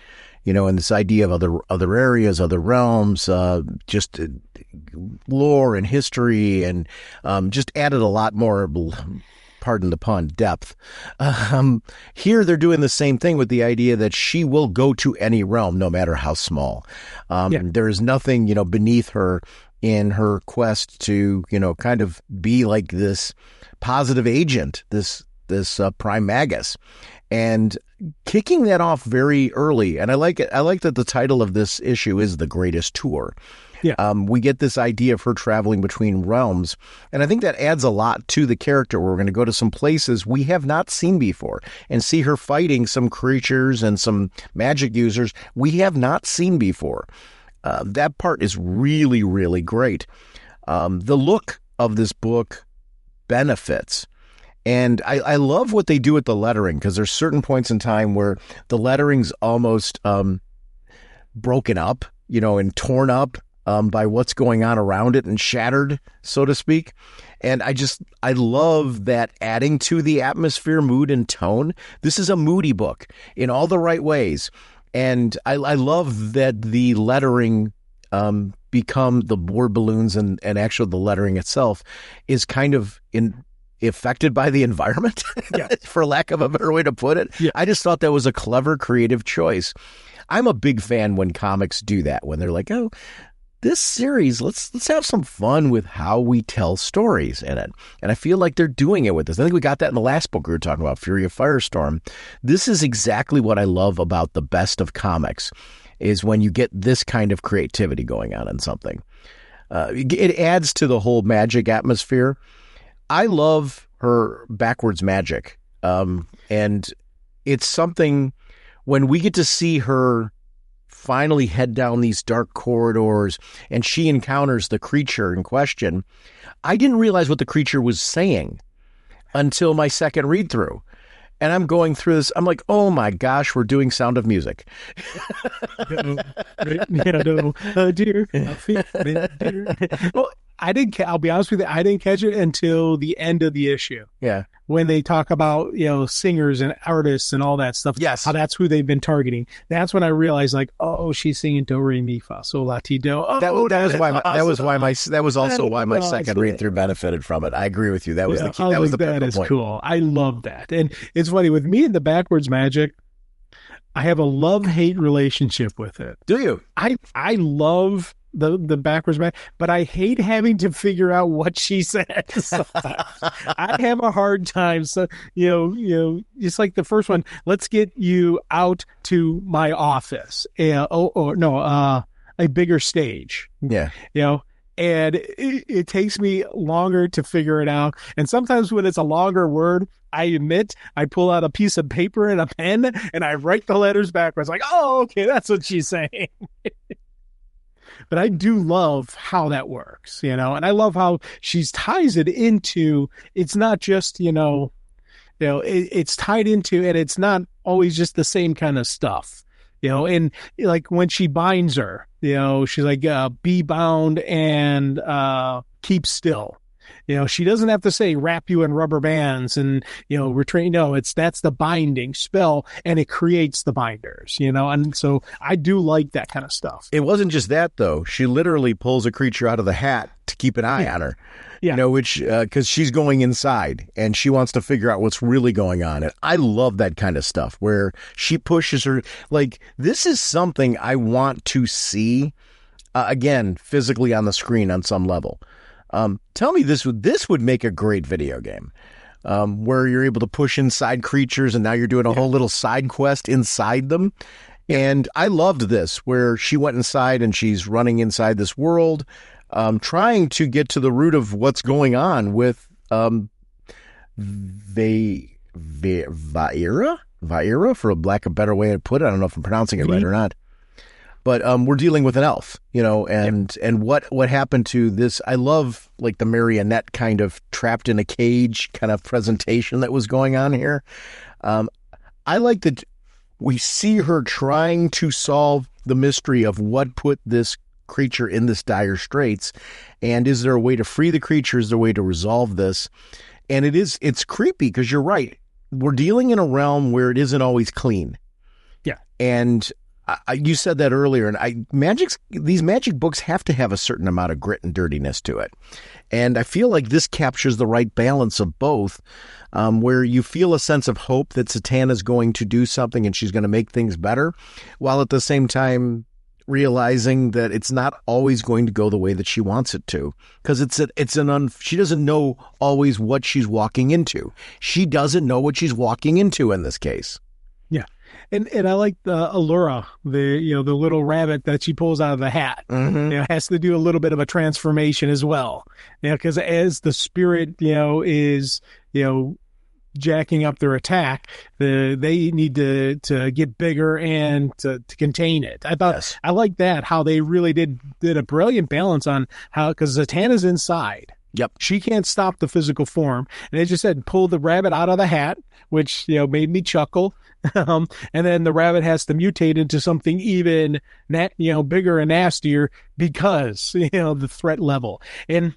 And this idea of other areas, other realms, just lore and history, and just added a lot more, pardon the pun, depth. Here they're doing the same thing with the idea that she will go to any realm, no matter how small. There is nothing, beneath her in her quest to, kind of be like this positive agent, this Prime Magus. And kicking that off very early, and I like it. I like that the title of this issue is The Greatest Tour. Yeah. We get this idea of her traveling between realms, and I think that adds a lot to the character. We're going to go to some places we have not seen before and see her fighting some creatures and some magic users we have not seen before. That part is really, really great. The look of this book benefits. And I love what they do with the lettering, because there's certain points in time where the lettering's almost broken up, and torn up by what's going on around it and shattered, so to speak. And I love that adding to the atmosphere, mood, and tone. This is a moody book in all the right ways. And I love that the lettering become the word balloons and actually the lettering itself is kind of affected by the environment, for lack of a better way to put it. Yeah. I just thought that was a clever, creative choice. I'm a big fan when comics do that, when they're like, oh, this series, let's have some fun with how we tell stories in it. And I feel like they're doing it with this. I think we got that in the last book we were talking about, Fury of Firestorm. This is exactly what I love about the best of comics, is when you get this kind of creativity going on in something. It adds to the whole magic atmosphere. I love her backwards magic. And it's something when we get to see her finally head down these dark corridors and she encounters the creature in question. I didn't realize what the creature was saying until my second read through. And I'm going through this. I'm like, oh my gosh, we're doing Sound of Music. Well, I'll be honest with you, I didn't catch it until the end of the issue. Yeah. When they talk about, singers and artists and all that stuff. Yes. How that's who they've been targeting. That's when I realized, like, oh, she's singing Do, Re, Mi, Fa, Sol, La, Ti, Do. Oh, that was also why my second read through benefited from it. I agree with you. That was the key. That was the that is point. Cool. I love that. And it's funny with me and the backwards magic, I have a love-hate relationship with it. Do you? I love the backwards magic, but I hate having to figure out what she said. I have a hard time. So, just like the first one, let's get you out to my office. A bigger stage. Yeah. And it takes me longer to figure it out. And sometimes when it's a longer word, I admit I pull out a piece of paper and a pen and I write the letters backwards. Like, oh, okay, that's what she's saying. But I do love how that works, and I love how she ties it into, it's not just, it's tied into, and it's not always just the same kind of stuff, and like when she binds her, she's like, be bound and keep still. She doesn't have to say wrap you in rubber bands and, retrain. No, that's the binding spell and it creates the binders, and so I do like that kind of stuff. It wasn't just that though. She literally pulls a creature out of the hat to keep an eye on her, which, cause she's going inside and she wants to figure out what's really going on. And I love that kind of stuff where she pushes her, like, this is something I want to see, again, physically on the screen on some level. Tell me this would make a great video game, where you're able to push inside creatures and now you're doing a whole little side quest inside them. And I loved this where she went inside and she's running inside this world, trying to get to the root of what's going on with, Vaira, for a better way to put it. I don't know if I'm pronouncing it right or not. But we're dealing with an elf, and what happened to this? I love like the marionette kind of trapped in a cage kind of presentation that was going on here. I like that we see her trying to solve the mystery of what put this creature in this dire straits, and is there a way to free the creature? Is there a way to resolve this? And it's creepy because you're right. We're dealing in a realm where it isn't always clean. Yeah, and you said that earlier, and these magic books have to have a certain amount of grit and dirtiness to it. And I feel like this captures the right balance of both, where you feel a sense of hope that Zatanna's going to do something and she's going to make things better, while at the same time realizing that it's not always going to go the way that she wants it to, because she doesn't know always what she's walking into. She doesn't know what she's walking into in this case. Yeah. And I like the Allura, the little rabbit that she pulls out of the hat. Mm-hmm. Has to do a little bit of a transformation as well. Because as the spirit, is, jacking up their attack, they need to get bigger and to contain it. I thought, yes. I like that, how they really did a brilliant balance on how, because Zatanna's inside. Yep. She can't stop the physical form. And as you said, pull the rabbit out of the hat, which, made me chuckle. And then the rabbit has to mutate into something even, bigger and nastier because, the threat level. And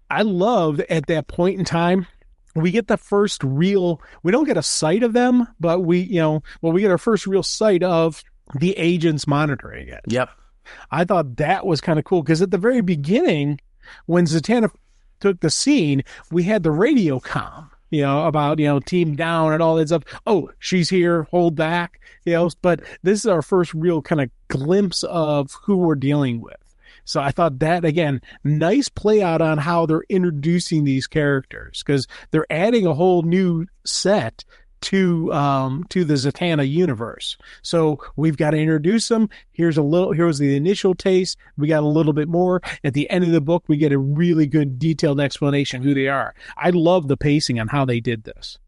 I loved at that point in time, we get the first real, we don't get a sight of them, but we get our first real sight of the agents monitoring it. Yep. I thought that was kind of cool because at the very beginning, when Zatanna took the scene, we had the radio comm, about, team down and all that stuff. Oh, she's here, hold back, but this is our first real kind of glimpse of who we're dealing with. So I thought that, again, nice play out on how they're introducing these characters, because they're adding a whole new set to the Zatanna universe. So we've got to introduce them. Here's the initial taste. We got a little bit more. At the end of the book, we get a really good detailed explanation who they are. I love the pacing on how they did this.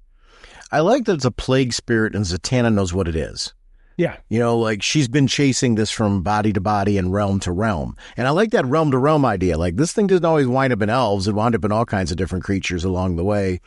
I like that it's a plague spirit and Zatanna knows what it is. Yeah. Like she's been chasing this from body to body and realm to realm. And I like that realm to realm idea. Like this thing doesn't always wind up in elves. It wound up in all kinds of different creatures along the way.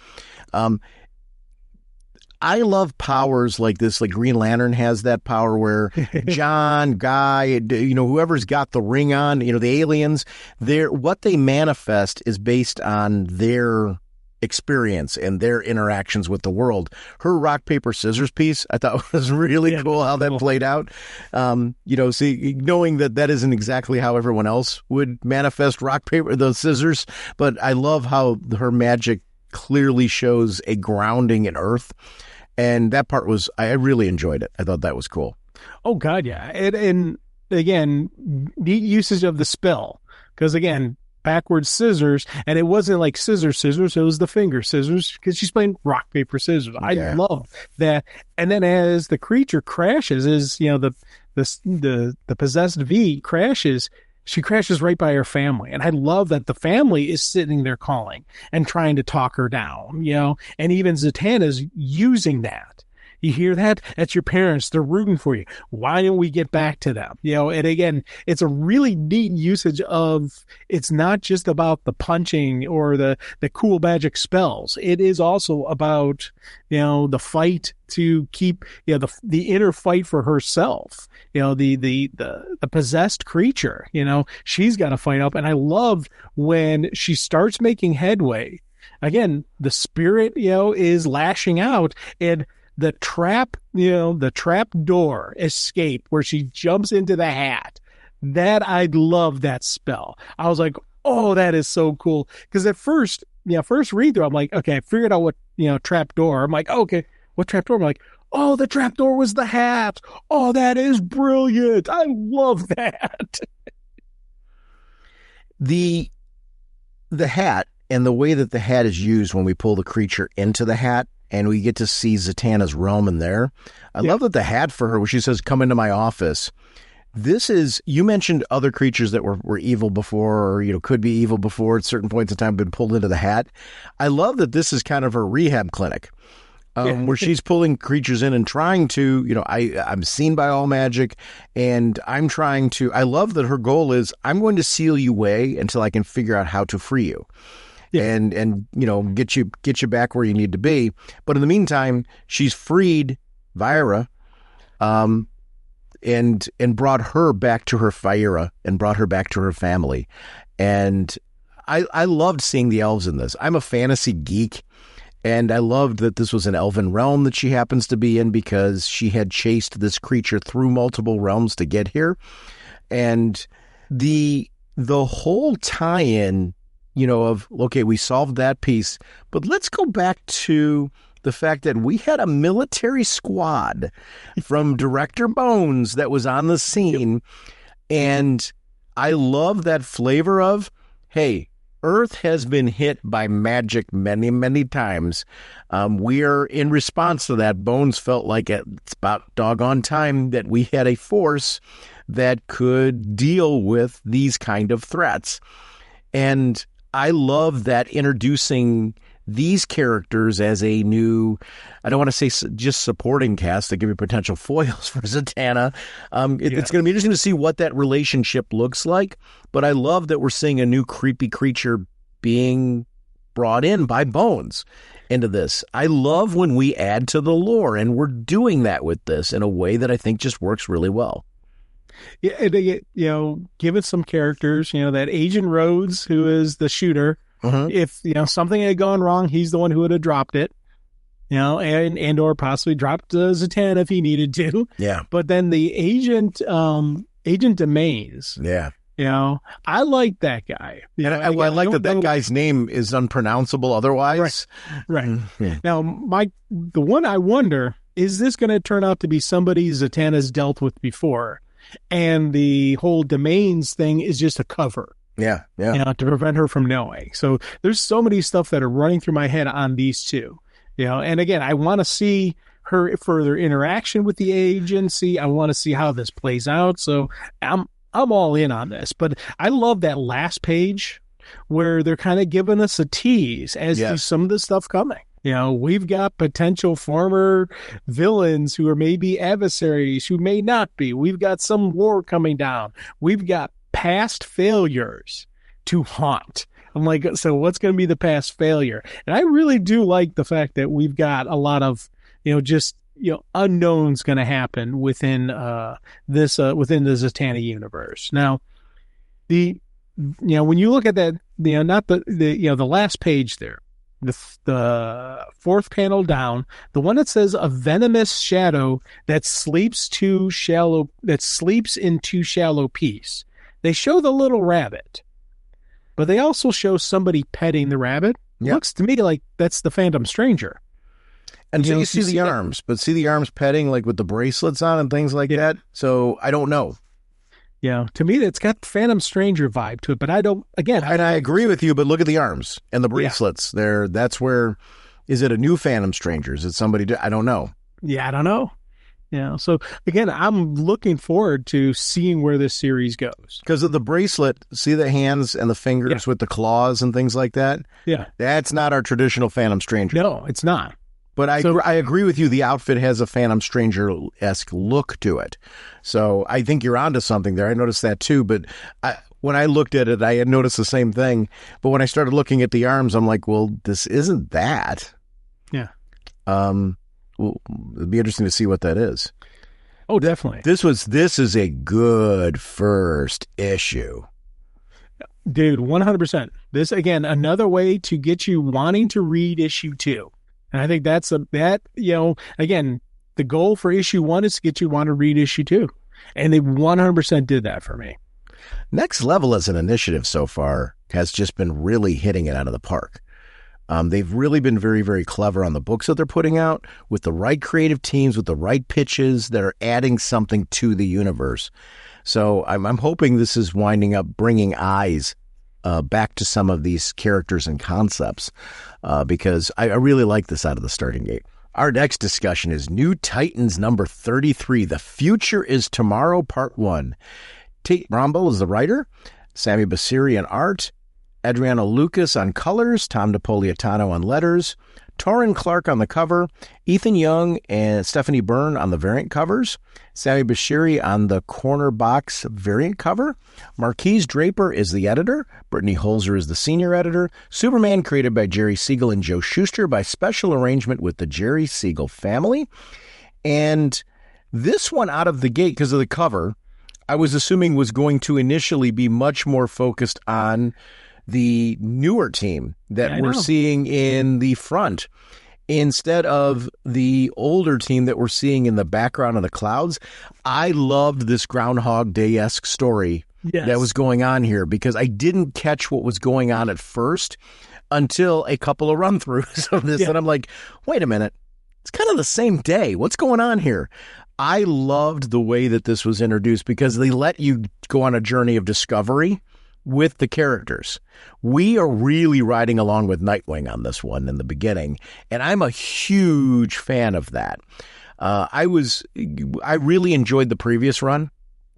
I love powers like this. Like Green Lantern has that power where John, Guy, whoever's got the ring on, the aliens, what they manifest is based on their experience and their interactions with the world. Her rock, paper, scissors piece, I thought was really cool how that played out. See, knowing that isn't exactly how everyone else would manifest rock, paper, those scissors, but I love how her magic clearly shows a grounding in earth. And that part I really enjoyed it. I thought that was cool. Oh, God, yeah. And again, neat usage of the spell. Because, again, backwards scissors, and it wasn't like scissors, it was the finger scissors, because she's playing rock, paper, scissors. I love that. And then as the creature crashes, the possessed V crashes, she crashes right by her family. And I love that the family is sitting there calling and trying to talk her down, and even Zatanna's using that. You hear that? That's your parents. They're rooting for you. Why don't we get back to them? And again, it's a really neat usage of, it's not just about the punching or the cool magic spells. It is also about, the fight to keep, the inner fight for herself, the possessed creature, she's got to fight up. And I love when she starts making headway. Again, the spirit, is lashing out, and the trap door escape where she jumps into the hat, that I love that spell. I was like, oh, that is so cool. Because at first read through, I'm like, okay, I figured out what, trap door. I'm like, oh, okay, what trap door? I'm like, oh, the trap door was the hat. Oh, that is brilliant. I love that. The hat and the way that the hat is used when we pull the creature into the hat, and we get to see Zatanna's realm in there. I love that the hat for her, where she says, come into my office. This is, you mentioned other creatures that were evil before, or, could be evil before at certain points in time, been pulled into the hat. I love that this is kind of her rehab clinic, where she's pulling creatures in and trying to, I'm seen by all magic, and I'm trying to, I love that her goal is, I'm going to seal you away until I can figure out how to free you. Yeah. And get you back where you need to be. But in the meantime, she's freed Vyra, and brought her back to her Fyra and brought her back to her family. And I loved seeing the elves in this. I'm a fantasy geek, and I loved that this was an elven realm that she happens to be in, because she had chased this creature through multiple realms to get here. And the whole tie-in, of, okay, we solved that piece, but let's go back to the fact that we had a military squad from Director Bones that was on the scene. And I love that flavor of, hey, Earth has been hit by magic many, many times. We are in response to that. Bones felt like it's about doggone time that we had a force that could deal with these kind of threats. And I love that, introducing these characters as a new, I don't want to say just supporting cast to give you potential foils for Zatanna. It's going to be interesting to see what that relationship looks like. But I love that we're seeing a new creepy creature being brought in by Bones into this. I love when we add to the lore, and we're doing that with this in a way that I think just works really well. Yeah, and give it some characters, that Agent Rhodes, who is the shooter, if, something had gone wrong, he's the one who would have dropped it, and or possibly dropped Zatanna if he needed to. Yeah. But then the Agent Domains. Yeah. I like that guy. I like that guy's name is unpronounceable otherwise. Right. Yeah. Now, the one I wonder, is this going to turn out to be somebody Zatanna's dealt with before? and the whole domains thing is just a cover. Yeah. To prevent her from knowing. So there's so many stuff that are running through my head on these two. And again, I want to see her further interaction with the agency. I want to see how this plays out. So I'm all in on this. But I love that last page where they're kind of giving us a tease as to some of the stuff coming. We've got potential former villains who are maybe adversaries, who may not be. We've got some war coming down. We've got past failures to haunt. I'm like, so what's going to be the past failure? And I really do like the fact that we've got a lot of, unknowns going to happen within within the Zatanna universe. Now, when you look at that, not the last page there, the fourth panel down, the one that says a venomous shadow that sleeps in too shallow peace. They show the little rabbit, but they also show somebody petting the rabbit. Yep. Looks to me like that's the Phantom Stranger. And so you see the arms, but see the arms petting like with the bracelets on and things like that. So I don't know. Yeah, to me, it's got Phantom Stranger vibe to it, but I don't, again. And I agree with you, but look at the arms and the bracelets there. That's where, is it a new Phantom Stranger? Is it somebody, I don't know. Yeah, I don't know. Yeah, so again, I'm looking forward to seeing where this series goes. Because of the bracelet, see the hands and the fingers with the claws and things like that? Yeah. That's not our traditional Phantom Stranger. No, it's not. But I agree with you. The outfit has a Phantom Stranger-esque look to it. So I think you're onto something there. I noticed that too. But when I looked at it, I had noticed the same thing. But when I started looking at the arms, I'm like, well, this isn't that. Yeah. Well, it'd be interesting to see what that is. Oh, definitely. This is a good first issue. Dude, 100%. This, again, another way to get you wanting to read issue 2. And I think again, the goal for issue 1 is to get you want to read issue 2. And they 100% did that for me. Next Level as an initiative so far has just been really hitting it out of the park. They've really been very, very clever on the books that they're putting out with the right creative teams, with the right pitches that are adding something to the universe. So I'm hoping this is winding up bringing eyes back to some of these characters and concepts because I really like this out of the starting gate. Our next discussion is New Titans number 33, The Future is Tomorrow, Part 1. Tate Brombell is the writer, Sammy Basiri on art, Adriano Lucas on colors, Tom Napolitano on letters, Torrin Clark on the cover, Ethan Young and Stephanie Byrne on the variant covers, Sammy Bashiri on the corner box variant cover, Marquise Draper is the editor, Brittany Holzer is the senior editor, Superman created by Jerry Siegel and Joe Shuster by special arrangement with the Jerry Siegel family. And this one out of the gate, because of the cover, I was assuming was going to initially be much more focused on the newer team that we're seeing in the front instead of the older team that we're seeing in the background of the clouds. I loved this Groundhog Day-esque story that was going on here because I didn't catch what was going on at first until a couple of run-throughs of this. And I'm like, wait a minute. It's kind of the same day. What's going on here? I loved the way that this was introduced because they let you go on a journey of discovery with the characters. We are really riding along with Nightwing on this one in the beginning, and I'm a huge fan of that. I really enjoyed the previous run.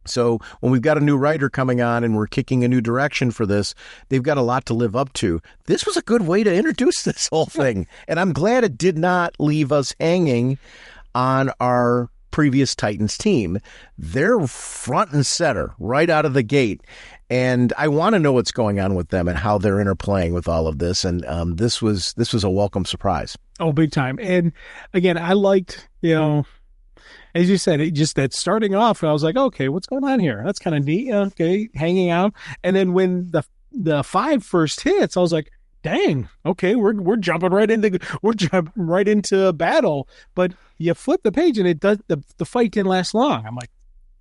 So when we've got a new writer coming on and we're kicking a new direction for this, they've got a lot to live up to. This was a good way to introduce this whole thing, and I'm glad it did not leave us hanging on our previous Titans team. They're front and center right out of the gate. And I want to know what's going on with them and how they're interplaying with all of this. And this was a welcome surprise. Oh, big time. And again, I liked, as you said, it just that starting off, I was like, okay, what's going on here? That's kind of neat. Okay, hanging out. And then when the 5 first hits, I was like, dang, okay, we're jumping right into battle. But you flip the page and it does the fight didn't last long. I'm like,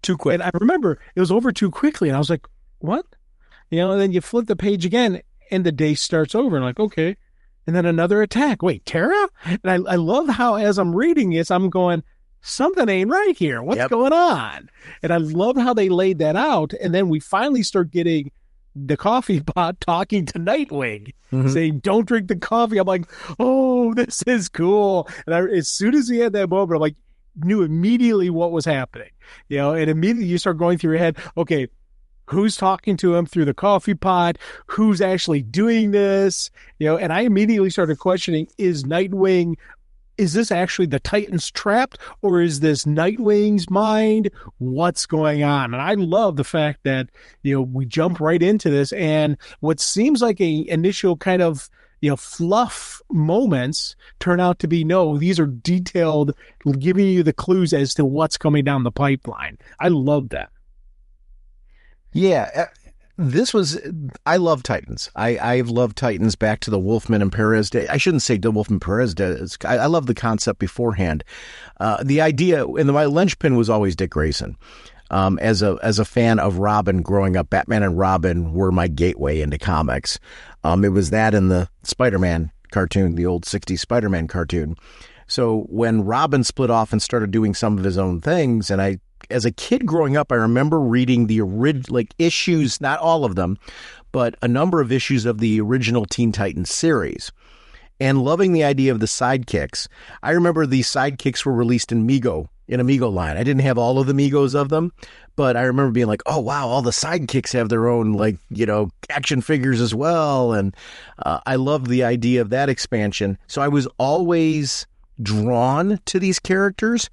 too quick. And I remember it was over too quickly, and I was like, what? And then you flip the page again and the day starts over and like, okay. And then another attack. Wait, Tara? And I love how as I'm reading this, I'm going, something ain't right here. What's going on? And I love how they laid that out. And then we finally start getting the coffee pot talking to Nightwing, saying, don't drink the coffee. I'm like, oh, this is cool. And as soon as he had that moment, I'm like, knew immediately what was happening, and immediately you start going through your head, okay, who's talking to him through the coffee pot? Who's actually doing this? And I immediately started questioning, is this actually the Titans trapped, or is this Nightwing's mind? What's going on? And I love the fact that, we jump right into this, and what seems like a initial kind of, fluff moments turn out to be, no, these are detailed, giving you the clues as to what's coming down the pipeline. I love that. Yeah. I love Titans. I've loved Titans back to the Wolfman and Perez day. I shouldn't say the Wolfman Perez days. I love the concept beforehand. The idea, and my linchpin was always Dick Grayson. As a fan of Robin growing up, Batman and Robin were my gateway into comics. It was that and the Spider-Man cartoon, the old 60s Spider-Man cartoon. So when Robin split off and started doing some of his own things, and as a kid growing up, I remember reading the issues, not all of them, but a number of issues of the original Teen Titans series, and loving the idea of the sidekicks. I remember these sidekicks were released in Amigo line. I didn't have all of the Migos of them, but I remember being like, oh, wow, all the sidekicks have their own, action figures as well. And I loved the idea of that expansion. So I was always drawn to these characters,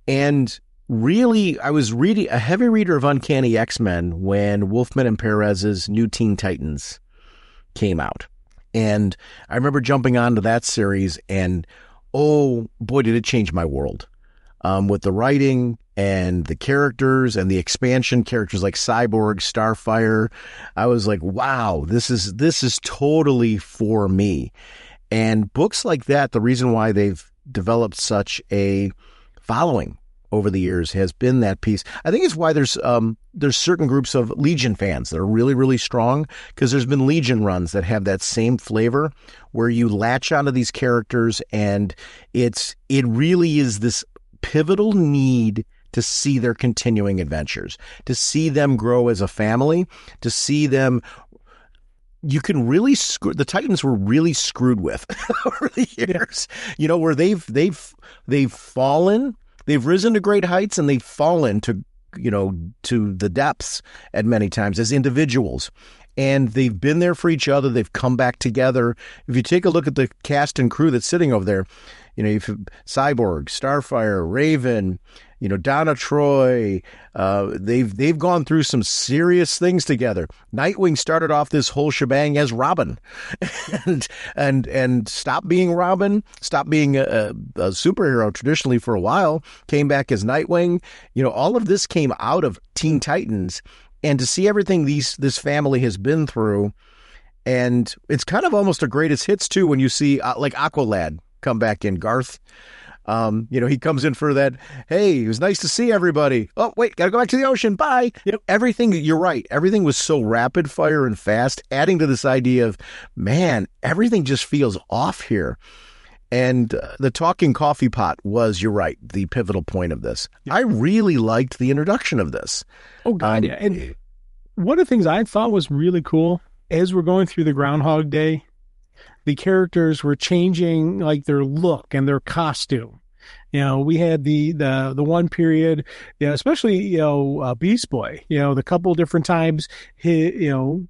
and really, I was a heavy reader of Uncanny X-Men when Wolfman and Perez's New Teen Titans came out. And I remember jumping onto that series, and oh boy, did it change my world. With the writing and the characters and the expansion characters like Cyborg, Starfire, I was like, wow, this is totally for me. And books like that, the reason why they've developed such a following over the years has been that piece. I think it's why there's certain groups of Legion fans that are really, really strong, because there's been Legion runs that have that same flavor where you latch onto these characters, and it really is this pivotal need to see their continuing adventures, to see them grow as a family, to see them. You can really the Titans were really screwed with over the years, where they've fallen. They've risen to great heights, and they've fallen to the depths at many times as individuals. And they've been there for each other. They've come back together. If you take a look at the cast and crew that's sitting over there, you've Cyborg, Starfire, Raven, Donna Troy. They've gone through some serious things together. Nightwing started off this whole shebang as Robin, and stopped being Robin, stopped being a superhero traditionally for a while, came back as Nightwing. All of this came out of Teen Titans, and to see everything this family has been through, and it's kind of almost a greatest hits too when you see like Aqualad come back in. Garth, he comes in for that. Hey, it was nice to see everybody. Oh, wait, gotta go back to the ocean. Bye. Everything. You're right. Everything was so rapid fire and fast, adding to this idea of, man, everything just feels off here. And the talking coffee pot was, you're right, the pivotal point of this. I really liked the introduction of this. Oh, God, yeah. And one of the things I thought was really cool, as we're going through the Groundhog Day, the characters were changing like their look and their costume. We had the one period, especially, Beast Boy, the couple different times, he's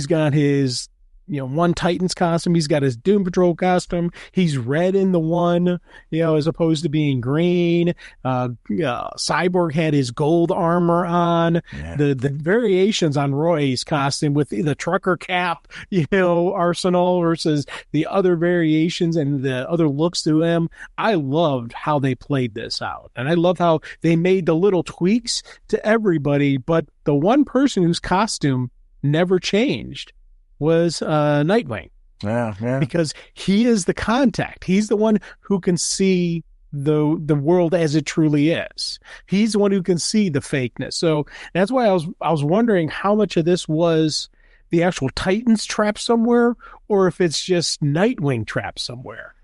got his, one Titans costume. He's got his Doom Patrol costume. He's red in the one, as opposed to being green. Cyborg had his gold armor on. Yeah. The variations on Roy's costume with the trucker cap, arsenal versus the other variations and the other looks to him. I loved how they played this out. And I loved how they made the little tweaks to everybody. But the one person whose costume never changed was Nightwing. Yeah. Because he is the contact. He's the one who can see the world as it truly is. He's the one who can see the fakeness. So that's why I was wondering how much of this was the actual Titans trapped somewhere, or if it's just Nightwing trapped somewhere.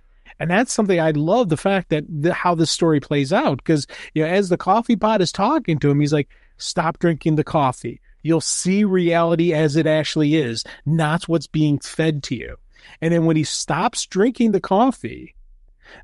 And that's something I love, the fact that how this story plays out. Because, as the coffee pot is talking to him, he's like, stop drinking the coffee. You'll see reality as it actually is, not what's being fed to you. And then when he stops drinking the coffee,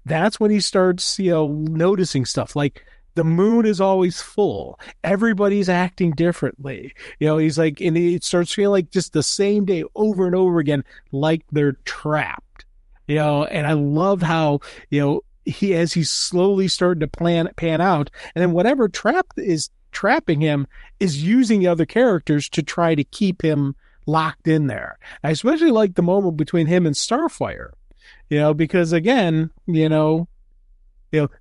that's when he starts, noticing stuff like the moon is always full. Everybody's acting differently. He's like, and it starts feeling like just the same day over and over again, like they're trapped. And I loved how, as he's slowly starting to pan out, and then whatever is trapping him is using the other characters to try to keep him locked in there. I especially like the moment between him and Starfire, because again,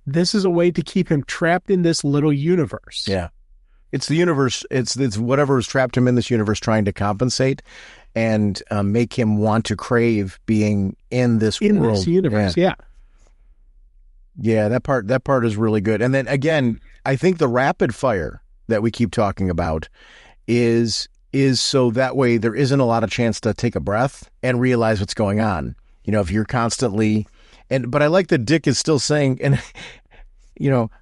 this is a way to keep him trapped in this little universe. Yeah. It's the universe. It's whatever has trapped him in this universe trying to compensate and make him want to crave being in this world. This universe. Yeah. Yeah. That part is really good. And then again, I think the rapid fire that we keep talking about is so that way there isn't a lot of chance to take a breath and realize what's going on. If you're constantly, but I like that Dick is still saying, and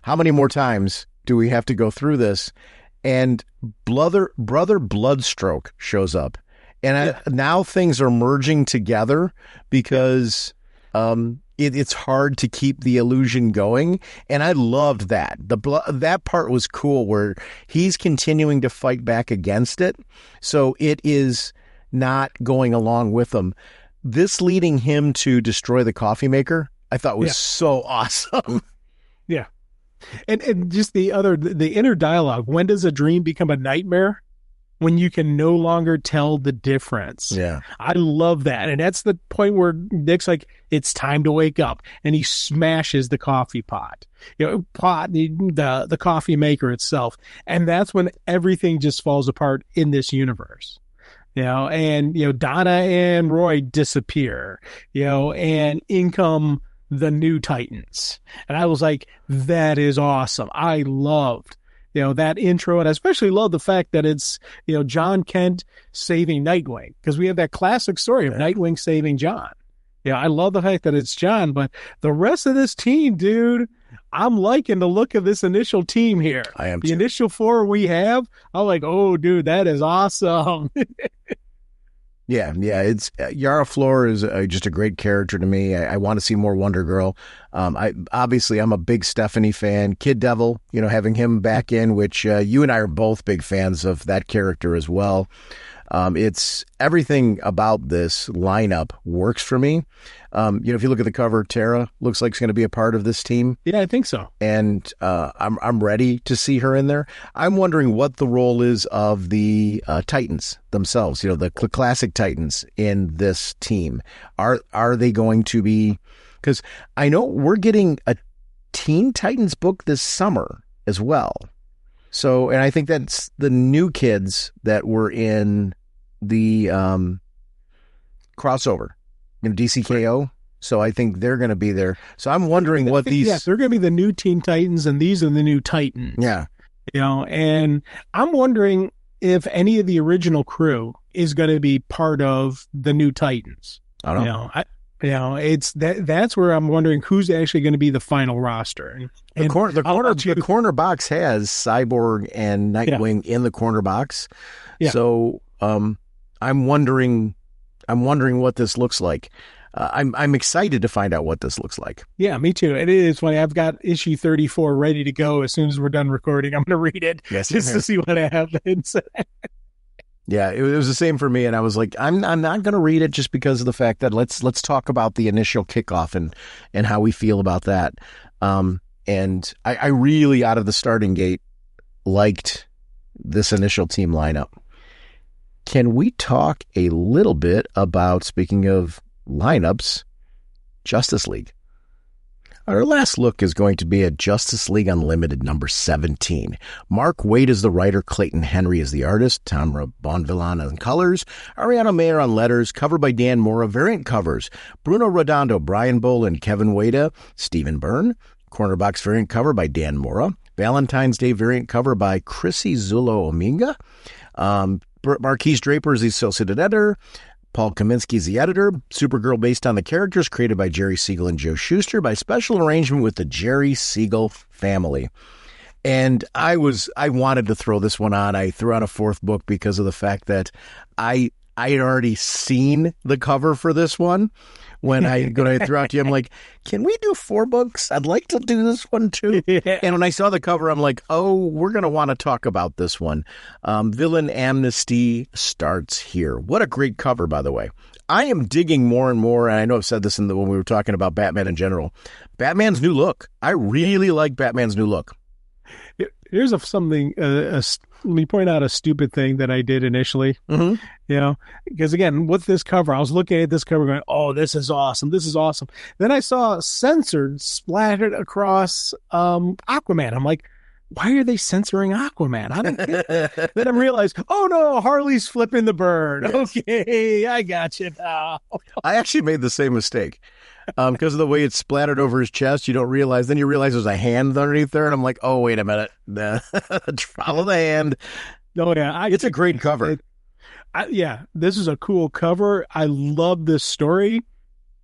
how many more times do we have to go through this? And brother Bloodstroke shows up, and now things are merging together because it's hard to keep the illusion going. And I loved that. That part was cool where he's continuing to fight back against it. So it is not going along with them. This leading him to destroy the coffee maker, I thought was so awesome. Yeah. And just the inner dialogue. When does a dream become a nightmare? When you can no longer tell the difference. Yeah. I love that. And that's the point where Nick's like, it's time to wake up. And he smashes the coffee pot. The coffee maker itself. And that's when everything just falls apart in this universe. And Donna and Roy disappear, and in come the new Titans. And I was like, that is awesome. I loved that intro, and I especially love the fact that it's, John Kent saving Nightwing, because we have that classic story of Nightwing saving John. I love the fact that it's John, but the rest of this team, dude, I'm liking the look of this initial team here. I am the too. Initial 4 we have. I'm like, oh, dude, that is awesome. Yeah. It's Yara Flor is just a great character to me. I want to see more Wonder Girl. I'm a big Stephanie fan. Kid Devil, having him back in, which you and I are both big fans of that character as well. It's everything about this lineup works for me. If you look at the cover, Tara looks like she's going to be a part of this team. Yeah, I think so. And I'm ready to see her in there. I'm wondering what the role is of the Titans themselves. The classic Titans in this team. Are they going to be? Because I know we're getting a Teen Titans book this summer as well. So, and I think that's the new kids that were in the crossover, DCKO. So I think they're going to be there. So I'm wondering what these... Yes, they're going to be the new Teen Titans, and these are the new Titans. Yeah. And I'm wondering if any of the original crew is going to be part of the new Titans. I don't know. It's that's where I'm wondering who's actually going to be the final roster. The corner box has Cyborg and Nightwing in the corner box. Yeah. So I'm wondering what this looks like. I'm excited to find out what this looks like. Yeah, me too. It is funny. I've got issue 34 ready to go. As soon as we're done recording, I'm going to read it just to see what happens. Yeah, it was the same for me, and I was like, I'm not going to read it just because of the fact that let's talk about the initial kickoff and how we feel about that. And I really, out of the starting gate, liked this initial team lineup. Can we talk a little bit about, speaking of lineups, Justice League? Our last look is going to be at Justice League Unlimited number 17. Mark Waid is the writer, Clayton Henry is the artist, Tamra Bonvillain on colors, Ariana Mayer on letters, cover by Dan Mora, variant covers, Bruno Redondo, Brian Boland, Kevin Wada, Stephen Byrne, corner box variant cover by Dan Mora, Valentine's Day variant cover by Chrissy Zulo Ominga, Marquise Draper is the associate editor, Paul Kaminsky's the editor. Supergirl based on the characters created by Jerry Siegel and Joe Shuster by special arrangement with the Jerry Siegel family. And I wanted to throw this one on. I threw on a fourth book because of the fact that I had already seen the cover for this one. When I threw out to you, I'm like, can we do 4 books? I'd like to do this one too. Yeah. And when I saw the cover, I'm like, oh, we're going to want to talk about this one. Villain Amnesty starts here. What a great cover, by the way. I am digging more and more, and I know I've said this when we were talking about Batman in general, Batman's new look. I really like Batman's new look. Here's something, let me point out a stupid thing that I did initially, because again, with this cover, I was looking at this cover going, oh, this is awesome. This is awesome. Then I saw censored splattered across Aquaman. I'm like, why are they censoring Aquaman? I don't get it. Then I realized, oh no, Harley's flipping the bird. Yes. Okay, I got you now. I actually made the same mistake. Because of the way it's splattered over his chest, you don't realize. Then you realize there's a hand underneath there, and I'm like, "Oh, wait a minute! Follow the hand." Oh yeah, it's a great cover. This is a cool cover. I love this story.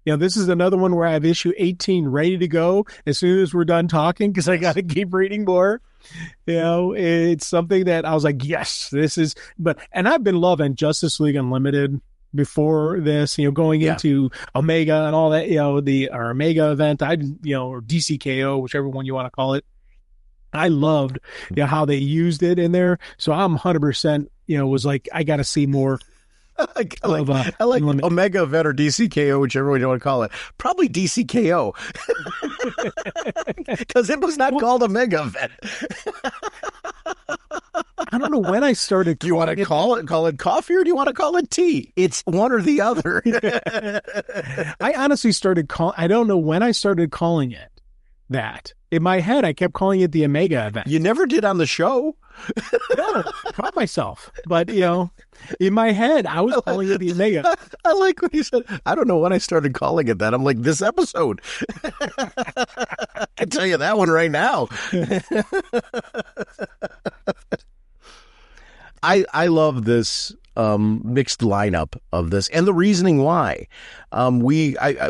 This is another one where I have issue 18 ready to go as soon as we're done talking because I got to keep reading more. It's something that I was like, yes, this is. And I've been loving Justice League Unlimited before this, going into Omega and all that, the Omega event, or DCKO, whichever one you want to call it. I loved how they used it in there. So I'm 100%, was like, I got to see more. I like Omega event or DCKO, whichever one you want to call it. Probably DCKO. Because it was not called Omega event. I don't know when I started. Do you want to call it coffee, or do you want to call it tea? It's one or the other. I honestly I don't know when I started calling it that. In my head, I kept calling it the Omega event. You never did on the show. No, I caught myself. But, in my head, I was calling it the Omega. I like what you said. I don't know when I started calling it that. I'm like, this episode. I can tell you that one right now. I love this mixed lineup of this, and the reasoning why.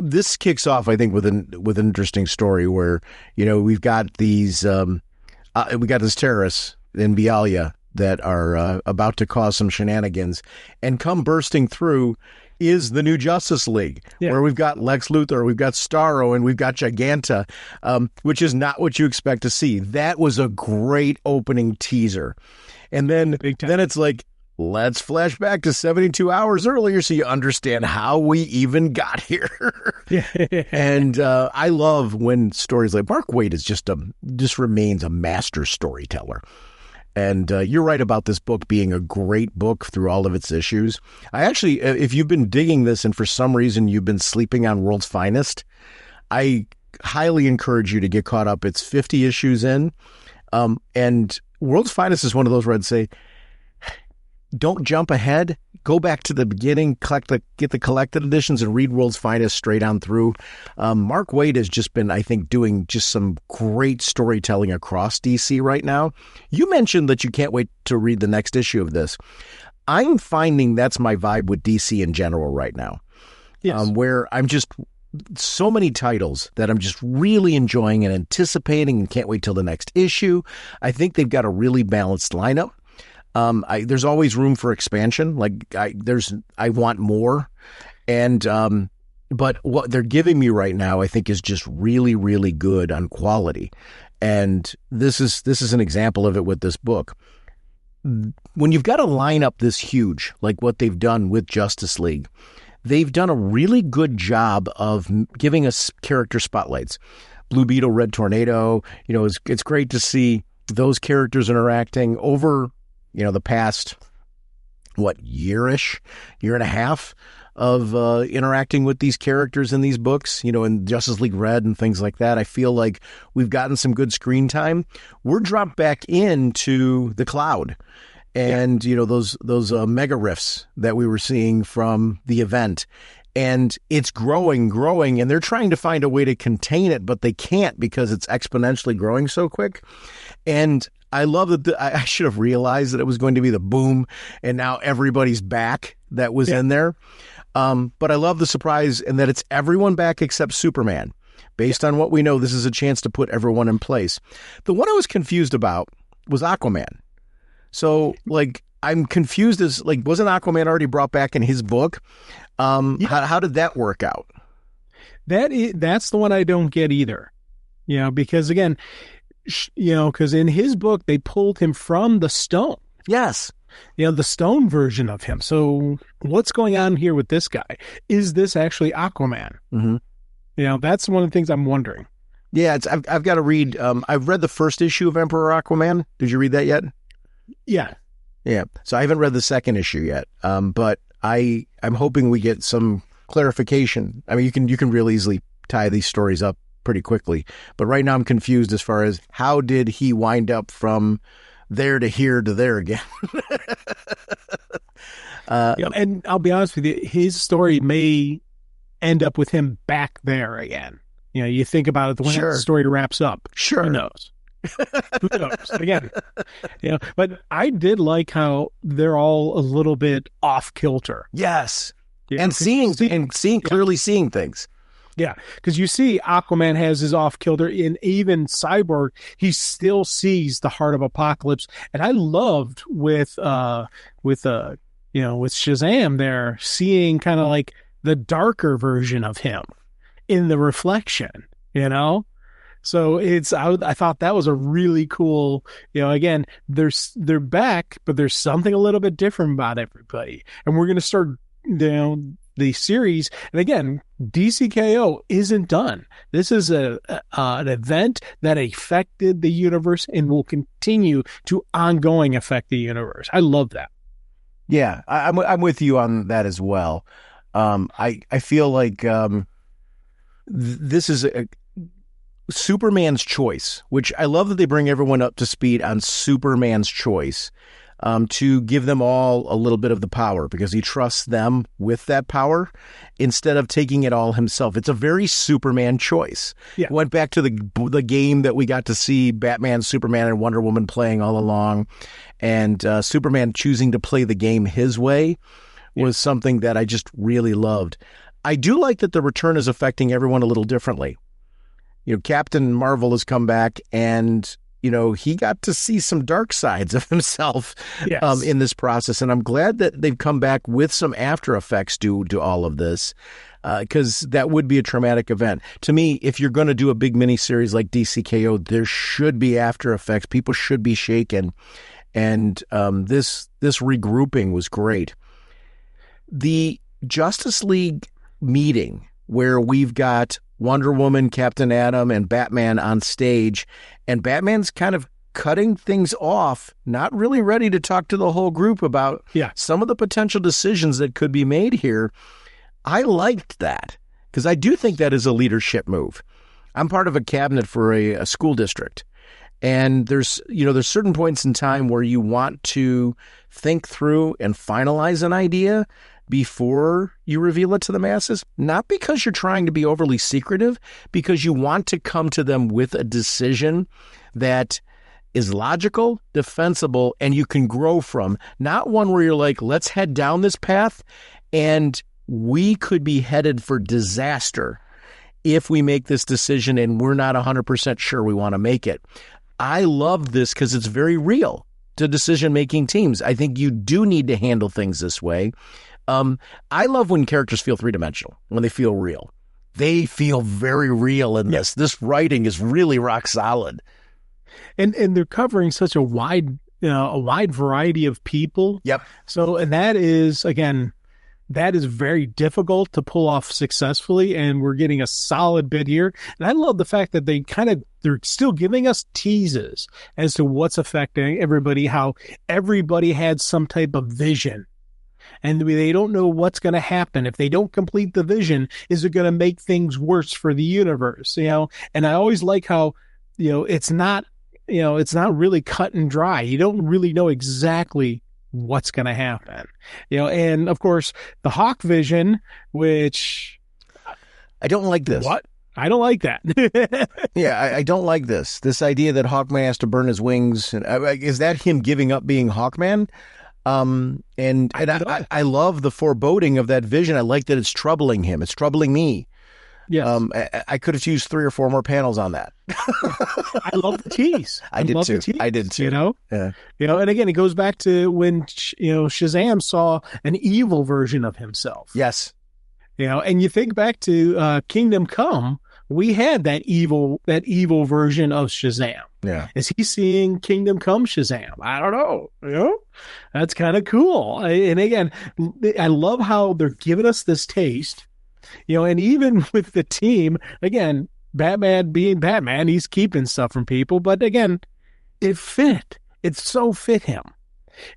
This kicks off, I think, with an interesting story where we've got these we got these terrorists in Bialya that are about to cause some shenanigans, and come bursting through is the new Justice League, where we've got Lex Luthor, we've got Starro, and we've got Giganta, which is not what you expect to see. That was a great opening teaser. And then it's like, let's flash back to 72 hours earlier so you understand how we even got here. And I love when stories like Mark Waid is just remains a master storyteller. And you're right about this book being a great book through all of its issues. I actually, if you've been digging this and for some reason you've been sleeping on World's Finest, I highly encourage you to get caught up. It's 50 issues in. And World's Finest is one of those where I'd say, don't jump ahead. Go back to the beginning, get the collected editions and read World's Finest straight on through. Mark Waid has just been, I think, doing just some great storytelling across DC right now. You mentioned that you can't wait to read the next issue of this. I'm finding that's my vibe with DC in general right now. Yes. Where I'm just so many titles that I'm just really enjoying and anticipating and can't wait till the next issue. I think they've got a really balanced lineup. There's always room for expansion. I want more. And, but what they're giving me right now, I think is just really, really good on quality. And this is an example of it with this book. When you've got a lineup this huge, like what they've done with Justice League, they've done a really good job of giving us character spotlights. Blue Beetle, Red Tornado, it's great to see those characters interacting over the past, year and a half of interacting with these characters in these books, in Justice League Red and things like that. I feel like we've gotten some good screen time. We're dropped back into the Cloud and, those mega riffs that we were seeing from the event. And it's growing, and they're trying to find a way to contain it, but they can't because it's exponentially growing so quick. And I love that I should have realized that it was going to be the boom, and now everybody's back that was in there. But I love the surprise in that it's everyone back except Superman. Based on what we know, this is a chance to put everyone in place. The one I was confused about was Aquaman. So, like, I'm confused as, like, wasn't Aquaman already brought back in his book? How did that work out? That's the one I don't get either. Because again, because in his book, they pulled him from the stone. Yes. The stone version of him. So what's going on here with this guy? Is this actually Aquaman? Mm-hmm. That's one of the things I'm wondering. Yeah, I've got to read. I've read the first issue of Emperor Aquaman. Did you read that yet? Yeah. Yeah. So I haven't read the second issue yet. But I'm hoping we get some clarification. I mean, you can real easily tie these stories up pretty quickly. But right now I'm confused as far as how did he wind up from there to here to there again. And I'll be honest with you, his story may end up with him back there again. You think about it, when the story wraps up. Sure. Who knows? Who knows? Again, but I did like how they're all a little bit off kilter. Yes. And seeing clearly seeing things. Yeah, because you see Aquaman has his off kilter, and even Cyborg, he still sees the heart of Apocalypse. And I loved with Shazam there, seeing kind of like the darker version of him in the reflection, So I thought that was a really cool, again, they're back, but there's something a little bit different about everybody. And we're going to start the series. And again, DCKO isn't done. This is an event that affected the universe and will continue to ongoing affect the universe. I love that. Yeah, I'm with you on that as well. I feel like this is Superman's choice, which I love that they bring everyone up to speed on Superman's choice, to give them all a little bit of the power because he trusts them with that power instead of taking it all himself. It's a very Superman choice. Yeah. Went back to the game that we got to see Batman, Superman, and Wonder Woman playing all along, and Superman choosing to play the game his way was something that I just really loved. I do like that the return is affecting everyone a little differently. Captain Marvel has come back and he got to see some dark sides of himself in this process. And I'm glad that they've come back with some after effects to all of this, because that would be a traumatic event. To me, if you're going to do a big miniseries like DCKO, there should be after effects. People should be shaken. And this regrouping was great. The Justice League meeting where we've got Wonder Woman, Captain Atom, and Batman on stage, and Batman's kind of cutting things off, not really ready to talk to the whole group about some of the potential decisions that could be made here. I liked that because I do think that is a leadership move. I'm part of a cabinet for a school district, and there's certain points in time where you want to think through and finalize an idea before you reveal it to the masses, not because you're trying to be overly secretive, because you want to come to them with a decision that is logical, defensible, and you can grow from, not one where you're like, let's head down this path and we could be headed for disaster if we make this decision and we're not 100% sure we want to make it. I love this because it's very real to decision-making teams. I think you do need to handle things this way. I love when characters feel three-dimensional, when they feel real. They feel very real in this. This writing is really rock solid. And they're covering such a wide variety of people. Yep. So, and that is, again, that is very difficult to pull off successfully, and we're getting a solid bit here. And I love the fact that they're still giving us teases as to what's affecting everybody, how everybody had some type of vision. And they don't know what's going to happen. If they don't complete the vision, is it going to make things worse for the universe? And I always like how, it's not really cut and dry. You don't really know exactly what's going to happen, and of course the Hawk vision, which I don't like this. What? I don't like that. Yeah, I don't like this idea that Hawkman has to burn his wings. Is that him giving up being Hawkman? I love the foreboding of that vision. I like that it's troubling him. It's troubling me. Yes. I could have used 3 or 4 more panels on that. I love the tease. I did too. You know? Yeah. And again, it goes back to when, Shazam saw an evil version of himself. Yes. And you think back to Kingdom Come, we had that evil version of Shazam. Yeah. Is he seeing Kingdom Come Shazam? I don't know. That's kind of cool. And again, I love how they're giving us this taste. And even with the team, again, Batman being Batman, he's keeping stuff from people. But again, it fit. It so fit him.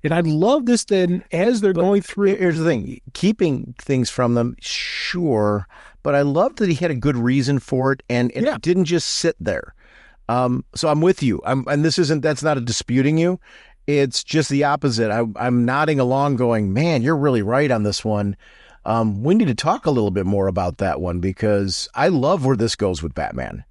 And I love this then as they're going through. Here's the thing. Keeping things from them, sure. But I love that he had a good reason for it. And it didn't just sit there. So I'm with you. That's not a disputing you. It's just the opposite. I'm nodding along going, man, you're really right on this one. We need to talk a little bit more about that one because I love where this goes with Batman.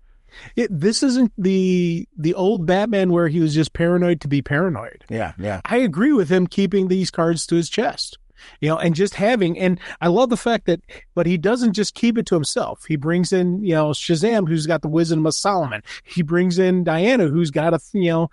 This isn't the old Batman where he was just paranoid to be paranoid. Yeah. I agree with him keeping these cards to his chest, and just having, and I love the fact that, but he doesn't just keep it to himself. He brings in, Shazam, who's got the wisdom of Solomon. He brings in Diana, who's got Athena,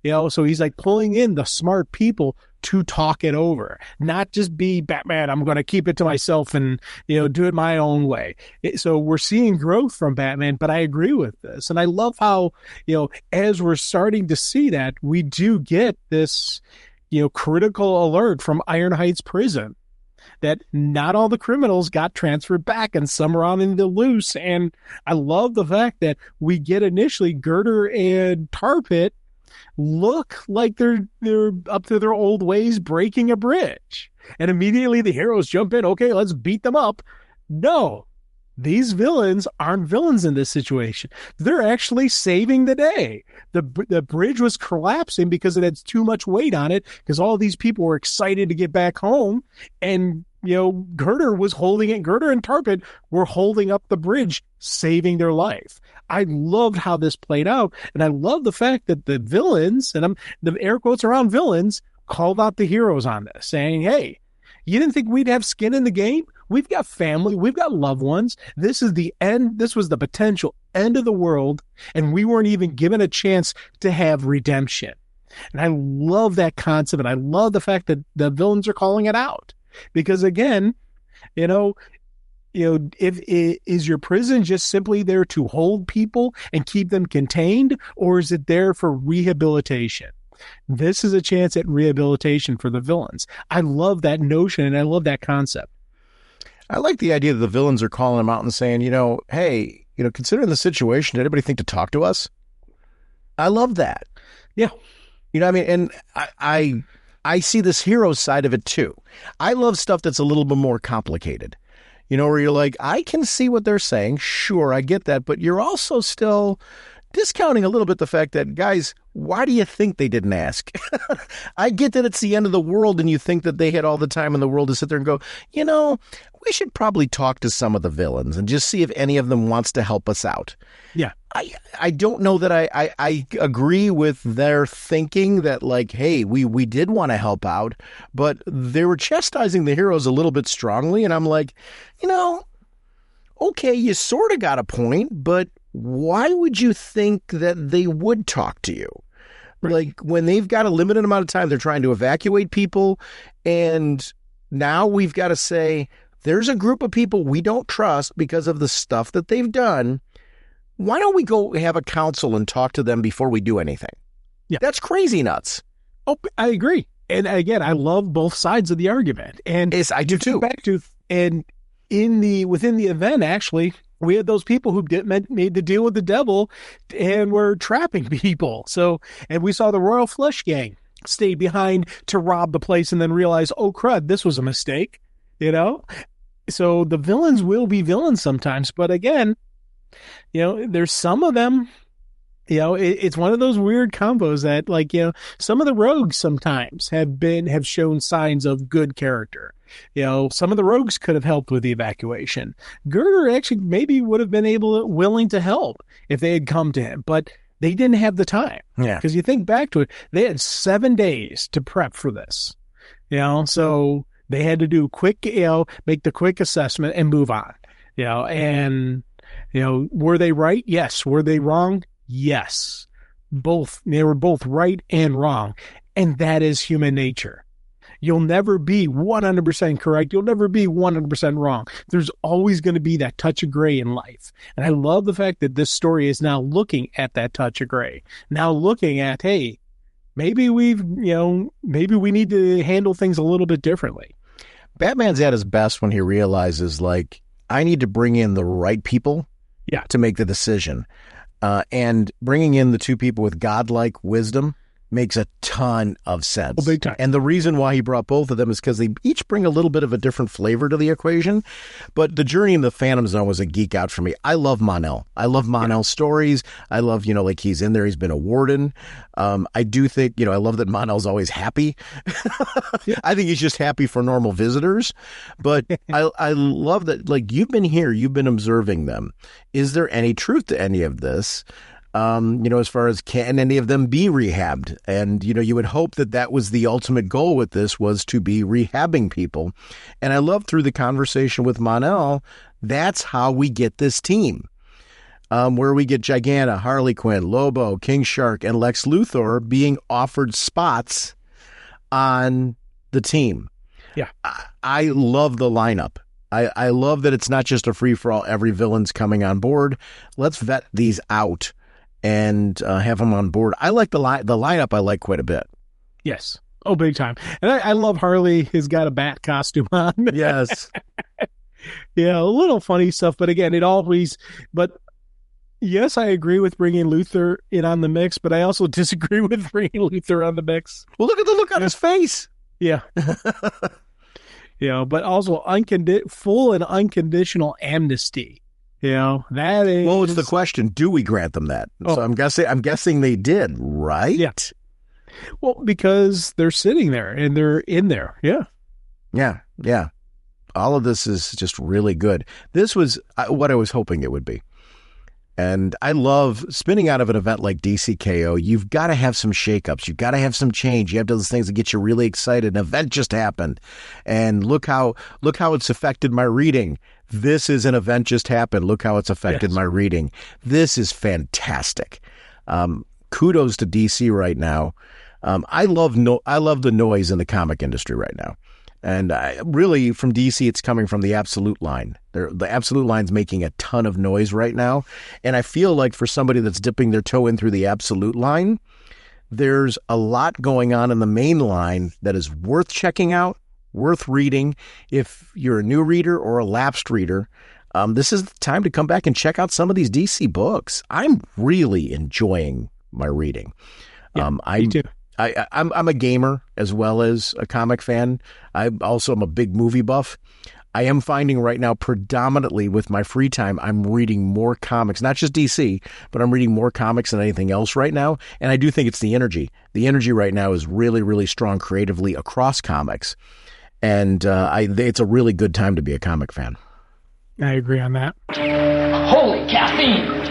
so he's like pulling in the smart people to talk it over, not just be Batman. I'm going to keep it to myself and, do it my own way. So we're seeing growth from Batman, but I agree with this. And I love how, as we're starting to see that, we do get this, critical alert from Iron Heights prison that not all the criminals got transferred back and some are on in the loose. And I love the fact that we get initially Girder and Tar Pit look like they're up to their old ways breaking a bridge. And immediately the heroes jump in. Okay, let's beat them up. No, these villains aren't villains in this situation. They're actually saving the day. The bridge was collapsing because it had too much weight on it because all these people were excited to get back home. And, Girder was holding it. Girder and Tar Pit were holding up the bridge, saving their life. I loved how this played out. And I love the fact that the villains, and the air quotes around villains, called out the heroes on this, saying, hey, you didn't think we'd have skin in the game? We've got family. We've got loved ones. This is the end. This was the potential end of the world. And we weren't even given a chance to have redemption. And I love that concept. And I love the fact that the villains are calling it out. Because again, if is your prison just simply there to hold people and keep them contained, or is it there for rehabilitation? This is a chance at rehabilitation for the villains. I love that notion and I love that concept. I like the idea that the villains are calling them out and saying, hey, considering the situation, did anybody think to talk to us? I love that. Yeah. And I see this hero side of it too. I love stuff that's a little bit more complicated. Where you're like, I can see what they're saying. Sure, I get that. But you're also still discounting a little bit the fact that, guys, why do you think they didn't ask? I get that it's the end of the world and you think that they had all the time in the world to sit there and go, we should probably talk to some of the villains and just see if any of them wants to help us out. Yeah. I don't know that I agree with their thinking that like, hey, we did want to help out, but they were chastising the heroes a little bit strongly. And I'm like, okay, you sort of got a point, but why would you think that they would talk to you? Right. Like when they've got a limited amount of time, they're trying to evacuate people. And now we've got to say, there's a group of people we don't trust because of the stuff that they've done. Why don't we go have a council and talk to them before we do anything? Yeah. That's crazy nuts. Oh, I agree. And again, I love both sides of the argument. And yes, I do too. Back to, and within the event, actually, we had those people who made the deal with the devil and were trapping people. So, and we saw the Royal Flush Gang stay behind to rob the place and then realize, oh crud, this was a mistake, So the villains will be villains sometimes, but again, there's some of them, it's one of those weird combos that some of the rogues sometimes have shown signs of good character. Some of the rogues could have helped with the evacuation. Girder actually maybe would have been willing to help if they had come to him. But they didn't have the time. Yeah. Because you think back to it, they had 7 days to prep for this. So they had to do quick, make the quick assessment and move on. And were they right? Yes. Were they wrong? Yes. Both. They were both right and wrong. And that is human nature. You'll never be 100% correct. You'll never be 100% wrong. There's always going to be that touch of gray in life. And I love the fact that this story is now looking at that touch of gray. Now looking at, hey, maybe maybe we need to handle things a little bit differently. Batman's at his best when he realizes, like, I need to bring in the right people to make the decision. And bringing in the two people with godlike wisdom makes a ton of sense. Oh, big time. And the reason why he brought both of them is because they each bring a little bit of a different flavor to the equation. But the journey in the Phantom Zone was a geek out for me. I love Mon-El. I love Mon-El's stories. I love, like he's in there. He's been a warden. I do think, I love that Mon-El's always happy. I think he's just happy for normal visitors. But I love that, like, you've been here. You've been observing them. Is there any truth to any of this? As far as can any of them be rehabbed? And, you would hope that was the ultimate goal with this, was to be rehabbing people. And I love through the conversation with Mon-El, that's how we get this team. Where we get Giganta, Harley Quinn, Lobo, King Shark, and Lex Luthor being offered spots on the team. Yeah. I love the lineup. I love that it's not just a free-for-all, every villain's coming on board. Let's vet these out and have them on board. I like the lineup. I like quite a bit. Yes. Oh, big time. And I love Harley has got a bat costume on. Yes. A little funny stuff, but again, but yes, I agree with bringing Luthor in on the mix, but I also disagree with bringing Luthor on the mix. Well, look at the look on his face. Yeah. But also full and unconditional amnesty. That is. Well, it's the question: do we grant them that? Oh. So I'm guessing they did, right? Yeah. Well, because they're sitting there and they're in there. Yeah. Yeah. Yeah. All of this is just really good. This was what I was hoping it would be. And I love spinning out of an event like DCKO. You've got to have some shakeups. You've got to have some change. You have those things that get you really excited. An event just happened, and look how it's affected my reading. This is an event just happened. Look how it's affected my reading. This is fantastic. Kudos to DC right now. I love the noise in the comic industry right now. And really, from DC, it's coming from the Absolute line. The Absolute line's making a ton of noise right now. And I feel like for somebody that's dipping their toe in through the Absolute line, there's a lot going on in the main line that is worth checking out, worth reading. If you're a new reader or a lapsed reader, this is the time to come back and check out some of these DC books. I'm really enjoying my reading. Me too. I'm a gamer as well as a comic fan. I also am a big movie buff. I am finding right now, predominantly with my free time, I'm reading more comics, not just DC, but I'm reading more comics than anything else right now. And I do think it's the energy. The energy right now is really, really strong creatively across comics. And it's a really good time to be a comic fan. I agree on that. Holy caffeine!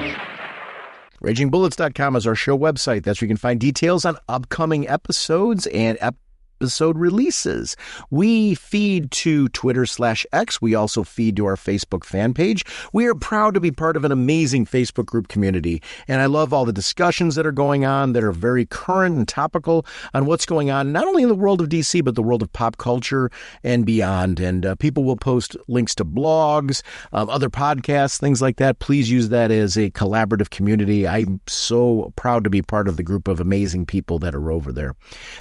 RagingBullets.com is our show website. That's where you can find details on upcoming episodes and episode releases. We feed to Twitter/X. We also feed to our Facebook fan page. We are proud to be part of an amazing Facebook group community, and I love all the discussions that are going on that are very current and topical on what's going on, not only in the world of DC, but the world of pop culture and beyond. And people will post links to blogs, other podcasts, things like that. Please use that as a collaborative community. I'm so proud to be part of the group of amazing people that are over there.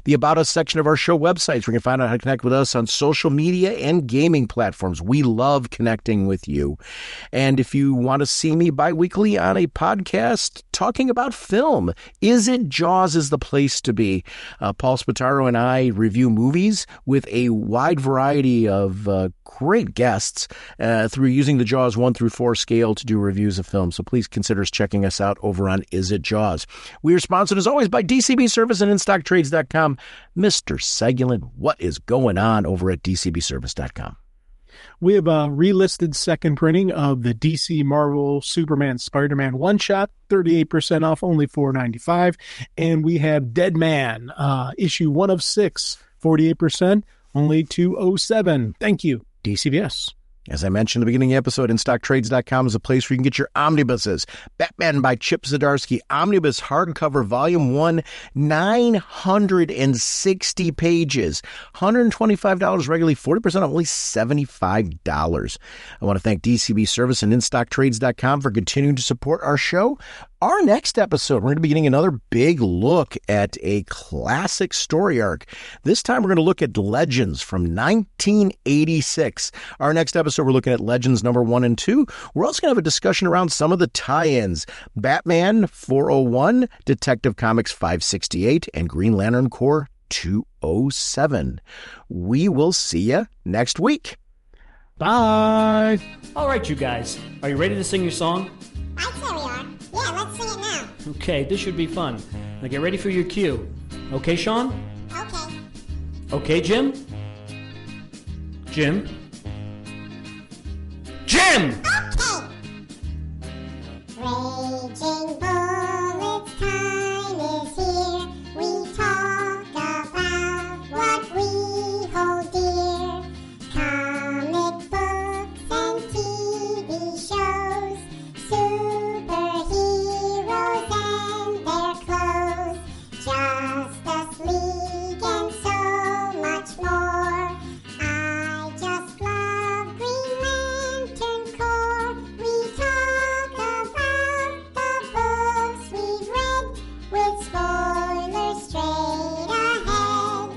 The About Us section of our show websites where you can find out how to connect with us on social media and gaming platforms. We love connecting with you. And if you want to see me bi-weekly on a podcast talking about film, Is It Jaws is the place to be. Paul Spataro and I review movies with a wide variety of great guests through using the Jaws 1 through 4 scale to do reviews of films. So please consider checking us out over on Is It Jaws. We are sponsored as always by DCB Service and InStockTrades.com. Mr. Segulin, what is going on over at DCBService.com? We have a relisted second printing of the DC Marvel Superman Spider-Man one-shot, 38% off, only $4.95. And we have Dead Man, issue 1 of 6, 48%, only $207. Thank you, DCVS. As I mentioned at the beginning of the episode, InStockTrades.com is a place where you can get your omnibuses. Batman by Chip Zdarsky, Omnibus Hardcover Volume 1, 960 pages, $125 regularly, 40% off, only $75. I want to thank DCB Service and InStockTrades.com for continuing to support our show. Our next episode, we're going to be getting another big look at a classic story arc. This time, we're going to look at Legends from 1986. Our next episode, we're looking at Legends number 1 and 2. We're also going to have a discussion around some of the tie-ins. Batman 401, Detective Comics 568, and Green Lantern Corps 207. We will see you next week. Bye. All right, you guys. Are you ready to sing your song? I'd say we are. Yeah, let's sing it now. Okay, this should be fun. Now get ready for your cue. Okay, Sean? Okay. Okay, Jim? Jim? Jim! Okay. Raging bullets time is here. We talk about what we hold dear. Comic books and TV shows. Superheroes and their clothes. Justice League and so much more. I just love Green Lantern Corps. We talk about the books we've read with spoilers straight ahead.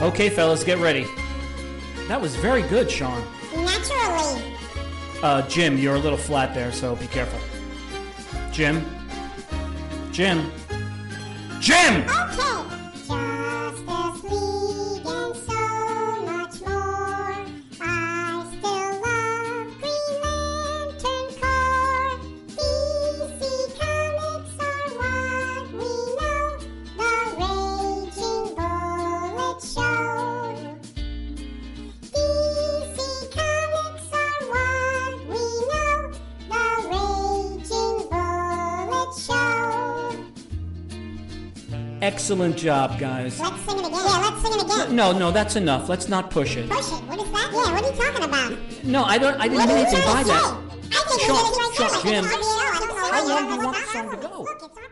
Okay, fellas, get ready. That was very good, Sean. Naturally. Jim, you're a little flat there, so be careful. Jim? Jim? Jim! Okay. Justice League and so much more. I still love Green Lantern Corps. DC Comics are what we know. The Raging Bullet Show. DC Comics are what we know. The Raging Bullet Show. Excellent job, guys. Let's sing it again. Yeah, let's sing it again. No, that's enough. Let's not push it. Push it. What is that? Yeah, what are you talking about? No, I didn't mean anything by that. I think Sean, it's right Jim, there. how long do you want the song to go? Look, it's on